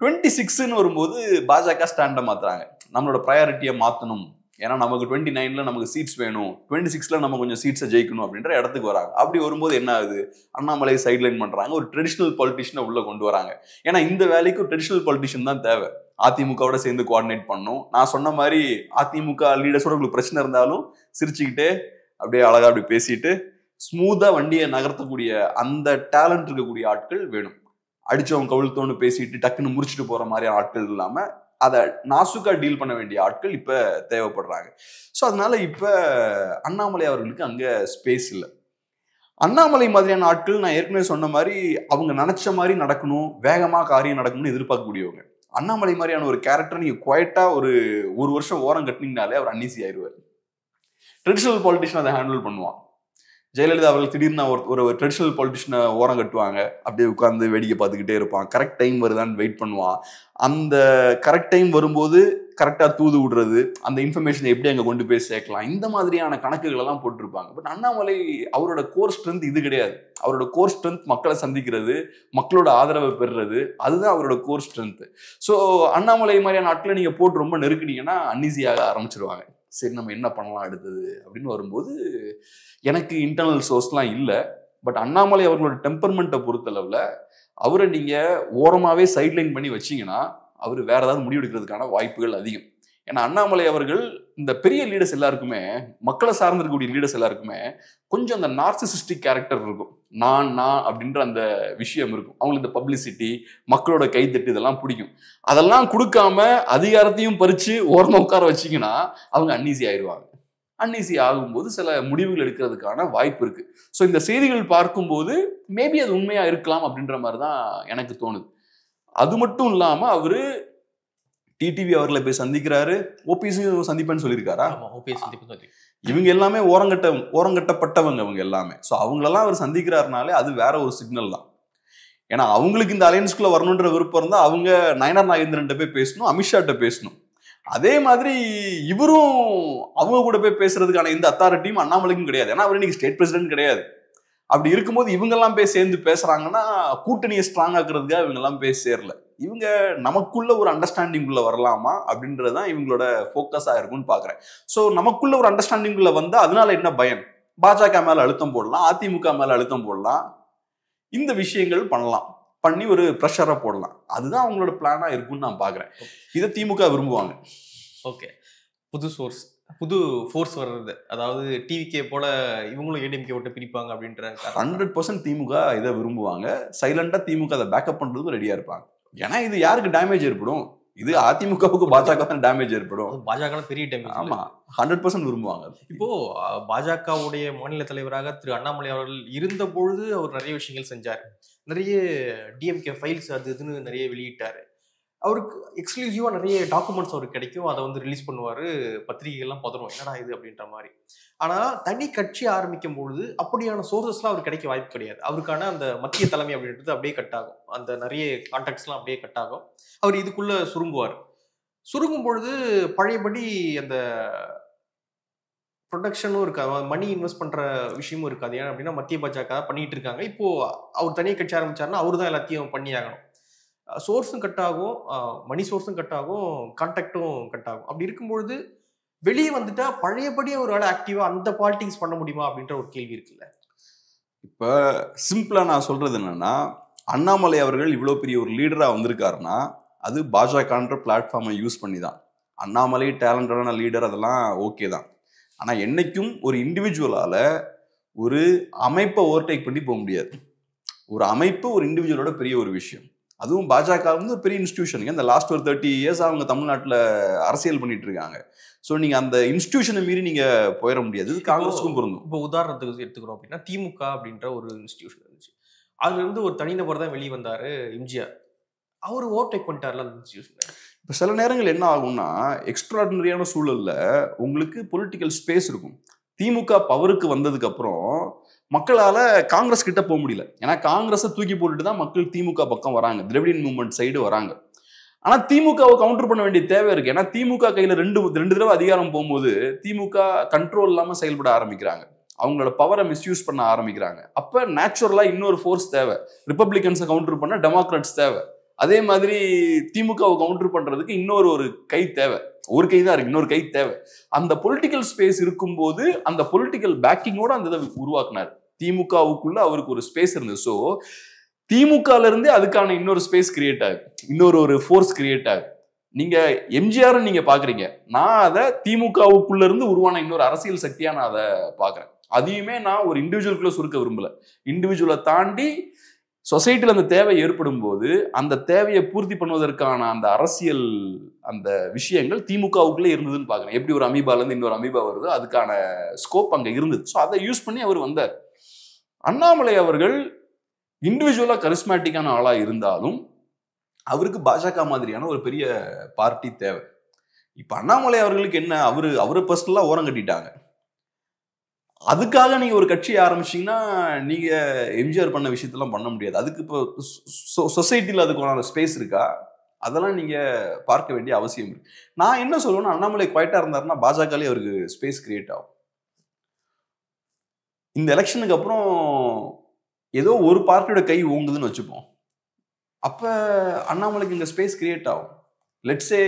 26ன்னு வரும்போது பாஜக ஸ்டாண்டை மாத்துறாங்க. நம்மளோட ப்ரையாரிட்டியை மாற்றணும், ஏன்னா நமக்கு 29ல நமக்கு சீட்ஸ் வேணும், 26ல நம்ம கொஞ்சம் சீட்ஸை ஜெயிக்கணும் அப்படின்ற இடத்துக்கு வராங்க. அப்படி வரும்போது என்ன ஆகுது, அண்ணாமலை சைட்லைன் பண்றாங்க, ஒரு ட்ரெடிஷனல் பொலிட்டிஷியனை உள்ள கொண்டு வராங்க. ஏன்னா இந்த வேலைக்கு ட்ரெடிஷனல் பொலிட்டிஷியன் தான் தேவை. அதிமுகவோட சேர்ந்து கோஆர்டினேட் பண்ணணும். நான் சொன்ன மாதிரி அதிமுக லீடர்ஸோட உங்களுக்கு பிரச்சனை இருந்தாலும் சிரிச்சுக்கிட்டே அப்படியே அழகா அப்படி பேசிட்டு ஸ்மூத்தா வண்டியை நகர்த்தக்கூடிய அந்த டேலண்ட் இருக்கக்கூடிய ஆட்கள் வேணும். அடிச்சவங்க கவிழ்த்தோன்னு பேசிட்டு டக்குன்னு முடிச்சுட்டு போற மாதிரியான ஆட்கள் இல்லாம அதை நாசுக்கா டீல் பண்ண வேண்டிய ஆட்கள் இப்ப தேவைப்படுறாங்க. ஸோ அதனால இப்ப அண்ணாமலை அவர்களுக்கு அங்க ஸ்பேஸ் இல்லை. அண்ணாமலை மாதிரியான ஆட்கள் நான் ஏற்கனவே சொன்ன மாதிரி அவங்க நினைச்ச மாதிரி நடக்கணும், வேகமா காரியம் நடக்கணும்னு எதிர்பார்க்கக்கூடியவங்க. அண்ணாமலை மாதிரியான ஒரு கேரக்டர் நீங்க குவைட்டா ஒரு வருஷம் ஓரம் கட்டினீங்கனாலே அவர் அன்னீசி ஆயிடுவார். ட்ரெடிஷனல் பாலிட்டிஷியன் அதை ஹேண்டில் பண்ணுவான். ஜெயலலிதா அவர்கள் திடீர்னு ஒரு ட்ரெடிஷனல் பொலிட்டிஷியனை ஓரம் கட்டுவாங்க, அப்படியே உட்கார்ந்து வேடிக்கை பார்த்துக்கிட்டே இருப்பான். கரெக்ட் டைம் வருதான்னு வெயிட் பண்ணுவான். அந்த கரெக்ட் டைம் வரும்போது கரெக்டாக தூது விடுறது, அந்த இன்ஃபர்மேஷனை எப்படி அங்கே கொண்டு போய் சேர்க்கலாம், இந்த மாதிரியான கணக்குகள் எல்லாம் போட்டிருப்பாங்க. பட் அண்ணாமலை அவரோட கோர் ஸ்ட்ரென்த் இது கிடையாது. அவரோட கோர் ஸ்ட்ரென்த் மக்களை சந்திக்கிறது, மக்களோட ஆதரவை பெறுறது, அதுதான் அவரோட கோர் ஸ்ட்ரென்த். ஸோ அண்ணாமலை மாதிரியான ஆட்களை நீங்க போட்டு ரொம்ப நெருக்கினீங்கன்னா அன்ஈஸியாக ஆரம்பிச்சிருவாங்க. சரி நம்ம என்ன பண்ணலாம் அடுத்தது அப்படின்னு வரும்போது எனக்கு இன்டர்னல் சோர்ஸ்லாம் இல்லை. பட் அண்ணாமலை அவர்களோட டெம்பர்மெண்ட்டை பொறுத்தளவில் அவரை நீங்க ஓரமாவே சைட்லைன் பண்ணி வச்சீங்கன்னா அவர் வேற ஏதாவது முடிவெடுக்கிறதுக்கான வாய்ப்புகள் அதிகம். ஏன்னா அண்ணாமலை அவர்கள் இந்த பெரிய லீடர்ஸ் எல்லாருக்குமே, மக்களை சார்ந்திருக்கக்கூடிய லீடர்ஸ் எல்லாருக்குமே கொஞ்சம் அந்த நார்சிசிஸ்டிக் கேரக்டர் இருக்கும். நான் அப்படின்ற அந்த விஷயம் இருக்கும். அவங்களுக்கு இந்த பப்ளிசிட்டி, மக்களோட கைத்தட்டு இதெல்லாம் பிடிக்கும். அதெல்லாம் கொடுக்காம அதிகாரத்தையும் பறிச்சு ஓரமா உட்கார வச்சிங்கன்னா அவங்க அன்னீசி ஆயிடுவாங்க. அன்னீசி ஆகும்போது சில முடிவுகள் எடுக்கிறதுக்கான வாய்ப்பு இருக்கு. ஸோ இந்த செய்திகள் பார்க்கும்போது மேபி அது உண்மையா இருக்கலாம் அப்படின்ற மாதிரி தான் எனக்கு தோணுது. அது மட்டும் இல்லாம அவரு டிடிவி அவர்களை போய் சந்திக்கிறாரு, ஓபிஎஸையும் சந்திப்பேன்னு சொல்லியிருக்காரா? இவங்க எல்லாமே ஓரங்கட்டப்பட்டவங்க அவங்க எல்லாமே. ஸோ அவங்களெல்லாம் அவர் சந்திக்கிறாருனாலே அது வேற ஒரு சிக்னல் தான். ஏன்னா அவங்களுக்கு இந்த அலையன்ஸ்குள்ள வரணுன்ற விருப்பம் இருந்தா அவங்க நயனார் நாகேந்திரன் போய் பேசணும், அமித்ஷாட்ட பேசணும். அதே மாதிரி இவரும் அவங்க கூட போய் பேசுறதுக்கான இந்த அத்தாரிட்டியும் அண்ணாமலைக்கும் கிடையாது. ஏன்னா அவர் இன்னைக்கு ஸ்டேட் பிரசிடென்ட் கிடையாது. அப்படி இருக்கும்போது இவங்கெல்லாம் போய் சேர்ந்து பேசுறாங்கன்னா கூட்டணியை ஸ்ட்ராங் ஆக்குறதுக்காக இவங்க எல்லாம் போய் சேரல. இவங்க நமக்குள்ள ஒரு அண்டர்ஸ்டாண்டிங் உள்ள வரலாமா அப்படின்றதான் இவங்களோட ஃபோக்கஸா இருக்கும்னு பாக்குறேன். ஸோ நமக்குள்ள ஒரு அண்டர்ஸ்டாண்டிங் உள்ள வந்தா அதனால என்ன பயன்? பாஜக மேல அழுத்தம் போடலாம், அதிமுக மேல அழுத்தம் போடலாம், இந்த விஷயங்கள் பண்ணலாம், பண்ணி ஒரு ப்ரெஷரை போடலாம். அதுதான் அவங்களோட பிளானா இருக்கும்னு நான் பாக்குறேன். இதை திமுக விரும்புவாங்க. ஓகே, புது ஃபோர்ஸ் வர்றது, அதாவது டிவிகே போல இவங்களும் ஏடிஎம்கே விட்டு பிரிப்பாங்க அப்படின்ற 100% திமுக இதை விரும்புவாங்க. சைலண்டா திமுக அதை பேக்கப் பண்றதுக்கு ரெடியா இருப்பாங்க. ஏன்னா இது யாருக்கு டேமேஜ் ஏற்படும்? இது அதிமுகவுக்கு பாஜக தான் டேமேஜ் ஏற்படும். பாஜக பெரிய டேமேஜ். ஆமா, 100% விரும்புவாங்க. இப்போ பாஜகவுடைய மாநில தலைவராக திரு அண்ணாமலை அவர்கள் இருந்த பொழுது அவர் நிறைய விஷயங்கள் செஞ்சார். நிறைய டிஎம்கே ஃபைல்ஸ் அது இதுன்னு நிறைய வெளியிட்டாரு. அவருக்கு எக்ஸ்க்ளூசிவா நிறைய டாக்குமெண்ட்ஸ் அவருக்கு கிடைக்கும், அதை வந்து ரிலீஸ் பண்ணுவாரு, பத்திரிகைகள்லாம் பதறும் என்னடா இது அப்படின்ற மாதிரி. ஆனா தனி கட்சி ஆரம்பிக்கும் பொழுது அப்படியான சோர்சஸ்லாம் அவருக்கு கிடைக்க வாய்ப்பு கிடையாது. அவருக்கான அந்த மத்திய தலைமை அப்படின்றது அப்படியே கட் ஆகும், அந்த நிறைய கான்டாக்ட்ஸ்லாம் அப்படியே கட் ஆகும். அவர் இதுக்குள்ள சுருங்குவார். சுருங்கும் பொழுது பழையபடி அந்த ப்ரொடக்ஷனும் இருக்காது, மணி இன்வெஸ்ட் பண்ற விஷயமும் இருக்காது. ஏன் அப்படின்னா மத்திய பாஜக பண்ணிட்டு இருக்காங்க. இப்போ அவர் தனியாக கட்சி ஆரம்பிச்சாருன்னா அவரு தான் எல்லாத்தையும் பண்ணி ஆகணும். சோர்ஸும் கட் ஆகும், மணி சோர்ஸும் கட் ஆகும், கான்டாக்டும் கட் ஆகும். அப்படி இருக்கும்பொழுது வெளியே வந்துட்டா பழையபடி ஒரு வேலை ஆக்டிவா அந்த பாலிடிக்ஸ் பண்ண முடியுமா அப்படின்ற ஒரு கேள்வி இருக்குல்ல. இப்ப சிம்பிளா நான் சொல்றது என்னன்னா, அண்ணாமலை அவர்கள் இவ்வளவு பெரிய ஒரு லீடரா வந்திருக்காருன்னா அது பாஜகன்ற பிளாட்ஃபார்மை யூஸ் பண்ணி தான். அண்ணாமலை டேலண்டடான லீடர், அதெல்லாம் ஓகே தான். ஆனா என்னைக்கும் ஒரு இண்டிவிஜுவலால ஒரு அமைப்பை ஓவர்டேக் பண்ணி போக முடியாது. ஒரு அமைப்பு ஒரு இண்டிவிஜுவலோட பெரிய ஒரு விஷயம். அதுவும் பாஜக வந்து ஒரு பெரிய இன்ஸ்டிடியூஷன். இந்த லாஸ்ட் ஒரு 30 years அவங்க தமிழ்நாட்டில் அரசியல் பண்ணிட்டு இருக்காங்க. ஸோ நீங்க அந்த இன்ஸ்டிடியூஷனை மீறி நீங்க போயிட முடியாது. காங்கிரஸுக்கும் பொருந்தும். இப்போ உதாரணத்துக்கு எடுத்துக்கிறோம் அப்படின்னா திமுக அப்படின்ற ஒரு இன்ஸ்டிடியூஷன் இருந்துச்சு. அதுல இருந்து ஒரு தனிநபர் தான் வெளியே வந்தாரு, எம்ஜிஆர். அவர் ஓவர்டேக் பண்ணிட்டார்ல அந்த இன்ஸ்டிடியூஷன். இப்போ சில நேரங்கள் என்ன ஆகும்னா, எக்ஸ்ட்ராடினரியான சூழல்ல உங்களுக்கு பொலிட்டிக்கல் ஸ்பேஸ் இருக்கும். திமுக பவருக்கு வந்ததுக்கு அப்புறம் மக்களால காங்கிரஸ் கிட்ட போக முடியல. ஏன்னா காங்கிரஸை தூக்கி போட்டுட்டு தான் மக்கள் திமுக பக்கம் வராங்க, திராவிடியன் மூவ்மெண்ட் சைடு வராங்க. ஆனா திமுகவை கவுண்டர் பண்ண வேண்டிய தேவை இருக்கு. ஏன்னா திமுக கையில ரெண்டு தடவை அதிகாரம் போகும்போது திமுக கண்ட்ரோல் இல்லாம செயல்பட ஆரம்பிக்கிறாங்க, அவங்களோட பவரை மிஸ்யூஸ் பண்ண ஆரம்பிக்கிறாங்க. அப்ப நேச்சுரலா இன்னொரு ஃபோர்ஸ் தேவை. ரிப்பப்ளிகன்ஸை கவுண்டர் பண்ண டெமோக்ராட்ஸ் தேவை. அதே மாதிரி திமுகவை கவுண்டர் பண்றதுக்கு இன்னொரு ஒரு கை தேவை. ஒரு கை தான் இருக்கு, இன்னொரு கை தேவை. அந்த பொலிட்டிக்கல் ஸ்பேஸ் இருக்கும்போது அந்த பொலிட்டிக்கல் பேக்கிங்கோட அந்த இதை உருவாக்குனார். திமுகவுக்குள்ள அவருக்கு ஒரு ஸ்பேஸ் இருந்தது. ஸோ திமுகல இருந்தே அதுக்கான இன்னொரு ஸ்பேஸ் கிரியேட் ஆகுது, இன்னொரு ஒரு ஃபோர்ஸ் கிரியேட் ஆகுது. நீங்க எம்ஜிஆர் நீங்க பாக்குறீங்க, நான் அதை திமுகவுக்குள்ள இருந்து உருவான இன்னொரு அரசியல் சக்தியா நான் அதை பாக்குறேன். அதையுமே நான் ஒரு இண்டிவிஜுவலுக்குள்ள சுருக்க விரும்பல. இண்டிவிஜுவலை தாண்டி சொசைட்டில அந்த தேவை ஏற்படும் போது அந்த தேவையை பூர்த்தி பண்ணுவதற்கான அந்த அரசியல் அந்த விஷயங்கள் திமுகவுக்குள்ளே இருந்ததுன்னு பாக்குறேன். எப்படி ஒரு அமீபால இருந்து இன்னொரு அமீபா வருதோ அதுக்கான ஸ்கோப் அங்க இருந்தது. ஸோ அதை யூஸ் பண்ணி அவர் வந்தார். அண்ணாமலை அவர்கள் இண்டிவிஜுவலா கரிஸ்மேட்டிக்கான ஆளா இருந்தாலும் அவருக்கு பாஜக மாதிரியான ஒரு பெரிய பார்ட்டி தேவை. இப்ப அண்ணாமலை அவர்களுக்கு என்ன, அவரு பர்சனலா ஓரம் கட்டிட்டாங்க. அதுக்காக நீங்க ஒரு கட்சியை ஆரம்பிச்சீங்கன்னா நீங்க எம்ஜிஆர் பண்ண விஷயத்தெல்லாம் பண்ண முடியாது. அதுக்கு இப்போ சொசைட்டில அதுக்கான ஸ்பேஸ் இருக்கா, அதெல்லாம் நீங்க பார்க்க வேண்டிய அவசியம் இருக்கு. நான் என்ன சொல்லுவேன்னா, அண்ணாமலை குவைட்டா இருந்தாருன்னா பாஜகலே அவருக்கு ஸ்பேஸ் கிரியேட் ஆகும். இந்த எலெக்ஷனுக்கு அப்புறம் ஏதோ ஒரு பார்ட்டியோட கை ஓங்குதுன்னு வச்சுப்போம், அப்ப அண்ணாமலைக்கு இங்க ஸ்பேஸ் கிரியேட் ஆகும். லெட்ஸே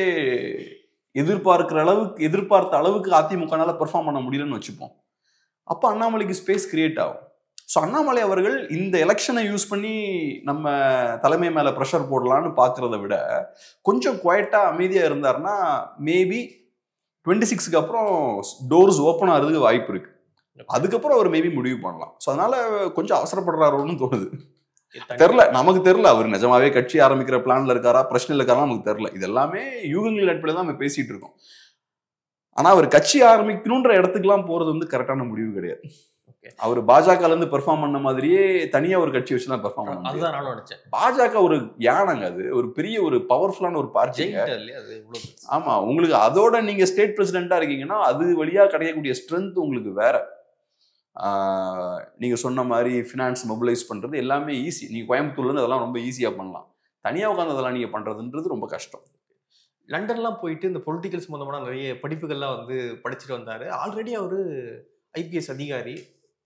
எதிர்பார்த்த அளவுக்கு அதிமுகனால பெர்ஃபார்ம் பண்ண முடியலன்னு வச்சுப்போம், அப்போ அண்ணாமலைக்கு ஸ்பேஸ் கிரியேட் ஆகும். ஸோ அண்ணாமலை அவர்கள் இந்த எலெக்ஷனை யூஸ் பண்ணி நம்ம தலைமை மேலே ப்ரெஷர் போடலான்னு பார்க்குறத விட கொஞ்சம் குவைட்டாக அமைதியாக இருந்தாருன்னா மேபி 26க்கு அப்புறம் டோர்ஸ் ஓப்பன் ஆகிறதுக்கு வாய்ப்பு இருக்கு. அதுக்கப்புறம் அவர் மேபி முடிவு பண்ணலாம். ஸோ அதனால கொஞ்சம் அவசரப்படுறாரோன்னு தோணுது. தெரில, நமக்கு தெரில அவர் நிஜமாவே கட்சி ஆரம்பிக்கிற பிளான்ல இருக்காரா, பிரச்சனையில் இருக்காரா நமக்கு தெரில. இது எல்லாமே யூகங்கள் அடிப்படையில் தான் நம்ம பேசிட்டு இருக்கோம். ஆனா அவர் கட்சி ஆரம்பிக்கணும்ன்ற இடத்துக்குலாம் போறது வந்து கரெக்டான முடிவு கிடையாது. அவர் பாஜகல இருந்து பெர்ஃபார்ம் பண்ண மாதிரியே தனியா ஒரு கட்சி வச்சுதான் பெர்ஃபார்ம் பண்ண முடியாது. பாஜக ஒரு யானைங்க, அது ஒரு பெரிய ஒரு பவர்ஃபுல்லான ஒரு பார்ட்டி. ஆமா, உங்களுக்கு அதோட நீங்க ஸ்டேட் பிரசிடென்டா இருக்கீங்கன்னா அது வழியா கிடைக்கக்கூடிய ஸ்ட்ரென்த் உங்களுக்கு வேற. நீங்க சொன்ன மாதிரி ஃபினான்ஸ் மொபிலைஸ் பண்றது எல்லாமே ஈஸி. நீங்க கோயம்புத்தூர்ல இருந்து அதெல்லாம் ரொம்ப ஈஸியா பண்ணலாம். தனியா உட்காந்து அதெல்லாம் நீங்க பண்றதுன்றது ரொம்ப கஷ்டம். லண்டன்லாம் போயிட்டு இந்த பொலிட்டிக்கல் சம்பந்தமான நிறைய படிப்புகள்லாம் வந்து படிச்சுட்டு வந்தாரு. ஆல்ரெடி அவரு ஐபிஎஸ் அதிகாரி,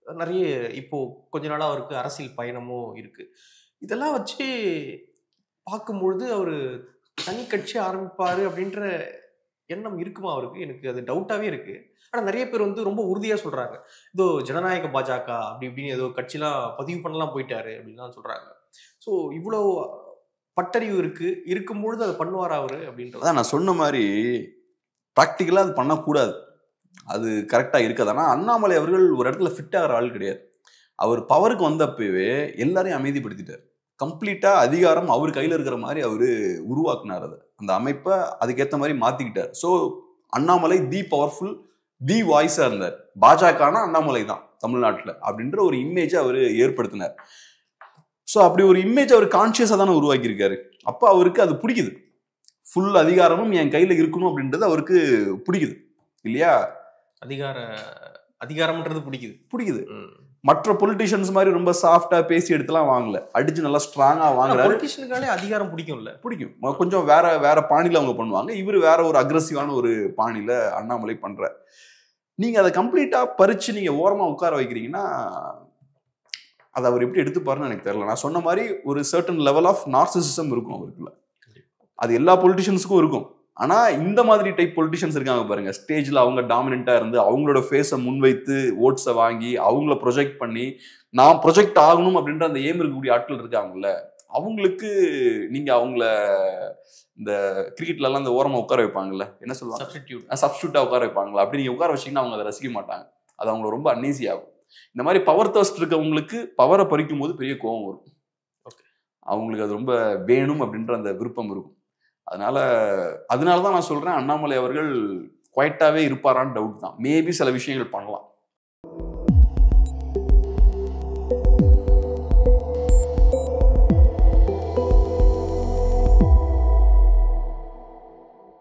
நிறைய இப்போ கொஞ்ச நாளா அவருக்கு அரசியல் பயணமும் இருக்கு. இதெல்லாம் வச்சு பார்க்கும்பொழுது அவரு தனி கட்சி ஆரம்பிப்பாரு அப்படின்ற எண்ணம் இருக்குமா அவருக்கு? எனக்கு அது டவுட்டாவே இருக்கு. ஆனா நிறைய பேர் வந்து ரொம்ப உறுதியா சொல்றாங்க, ஏதோ ஜனநாயக பாஜக அப்படி இப்படின்னு ஏதோ கட்சிலாம் பதிவு பண்ணலாம் போயிட்டாரு அப்படின்லாம் சொல்றாங்க. ஸோ இவ்வளோ பட்டறிவு இருக்கும்பொழுது அதை பண்ணுவாரா அவரு அப்படின்றத நான் சொன்ன மாதிரி ப்ராக்டிக்கலா அது பண்ணக்கூடாது, அது கரெக்டா இருக்காது. ஆனா அண்ணாமலை அவர்கள் ஒரு இடத்துல ஃபிட் ஆகிற ஆள் கிடையாது. அவர் பவருக்கு வந்தப்பவே எல்லாரையும் அமைதிப்படுத்திட்டார். கம்ப்ளீட்டா அதிகாரம் அவர் கையில இருக்கிற மாதிரி அவரு உருவாக்குனார். அதை அந்த அமைப்பை அதுக்கேற்ற மாதிரி மாத்திக்கிட்டார். ஸோ அண்ணாமலை தி பவர்ஃபுல், தி வாய்ஸா இருந்தார். பாஜகனா அண்ணாமலை தான் தமிழ்நாட்டில் அப்படின்ற ஒரு இமேஜை அவர் ஏற்படுத்தினார். ஸோ அப்படி ஒரு இமேஜ் அவர் கான்சியஸாக தானே உருவாக்கியிருக்காரு. அப்போ அவருக்கு அது பிடிக்குது. ஃபுல் அதிகாரமும் என் கையில் இருக்கணும் அப்படின்றது அவருக்கு பிடிக்குது இல்லையா? அதிகாரம்ன்றது பிடிக்குது. மற்ற பொலிட்டிஷியன்ஸ் மாதிரி ரொம்ப சாஃப்டா பேசி எடுத்துலாம் வாங்கல, அடிச்சு நல்லா ஸ்ட்ராங்கா வாங்குறாரு. பொலிட்டிஷியனுக்காலே அதிகாரம் பிடிக்கும். கொஞ்சம் வேற பாணியில அவங்க பண்ணுவாங்க. இவர் வேற ஒரு அக்ரெசிவான ஒரு பாணியில அண்ணாமலை பண்ற. நீங்க அதை கம்ப்ளீட்டா பறிச்சு நீங்க ஓரமா உட்கார வைக்கிறீங்கன்னா அதை அவர் எப்படி எடுத்துப்பாருன்னு எனக்கு தெரியல. நான் சொன்ன மாதிரி ஒரு சர்டன் லெவல் ஆஃப் நார்சிசிசம் இருக்கும் அவருக்குள்ள. அது எல்லா பொலிட்டிஷியன்ஸுக்கும் இருக்கும். ஆனா இந்த மாதிரி டைப் பொலிட்டிஷியன்ஸ் இருக்காங்க பாருங்க, ஸ்டேஜ்ல அவங்க டாமினண்டா இருந்து அவங்களோட ஃபேஸை முன்வைத்து ஓட்ஸை வாங்கி அவங்கள ப்ரொஜெக்ட் பண்ணி நான் ப்ரொஜெக்ட் ஆகணும் அப்படின்ற அந்த ஏம் இருக்கக்கூடிய ஆட்கள் இருக்காங்கல்ல, அவங்களுக்கு நீங்க அவங்கள இந்த கிரிக்கெட்ல எல்லாம் இந்த ஓரமா உட்கார வைப்பாங்கல்ல, என்ன சொல்லுவாங்க, சப்ஸ்டியூட்டா உட்கார வைப்பாங்களா, அப்படி நீங்க உட்கார வச்சீங்கன்னா அவங்க அதை ரசிக்க மாட்டாங்க. அது அவங்களுக்கு ரொம்ப அன்ஈஸி ஆகும். இந்த மாதிரி பவர் தர்ஸ்ட் இருக்கவங்களுக்கு பவரை பறிக்கும் போது பெரிய கோபம் வரும். அவங்களுக்கு அது ரொம்ப வேணும் அப்படின்ற அந்த விருப்பம் இருக்கும். அதனாலதான் நான் சொல்றேன், அண்ணாமலை அவர்கள் குவைட்டாவே இருப்பாரான்னு டவுட் தான். மேபி சில விஷயங்கள் பண்ணலாம்.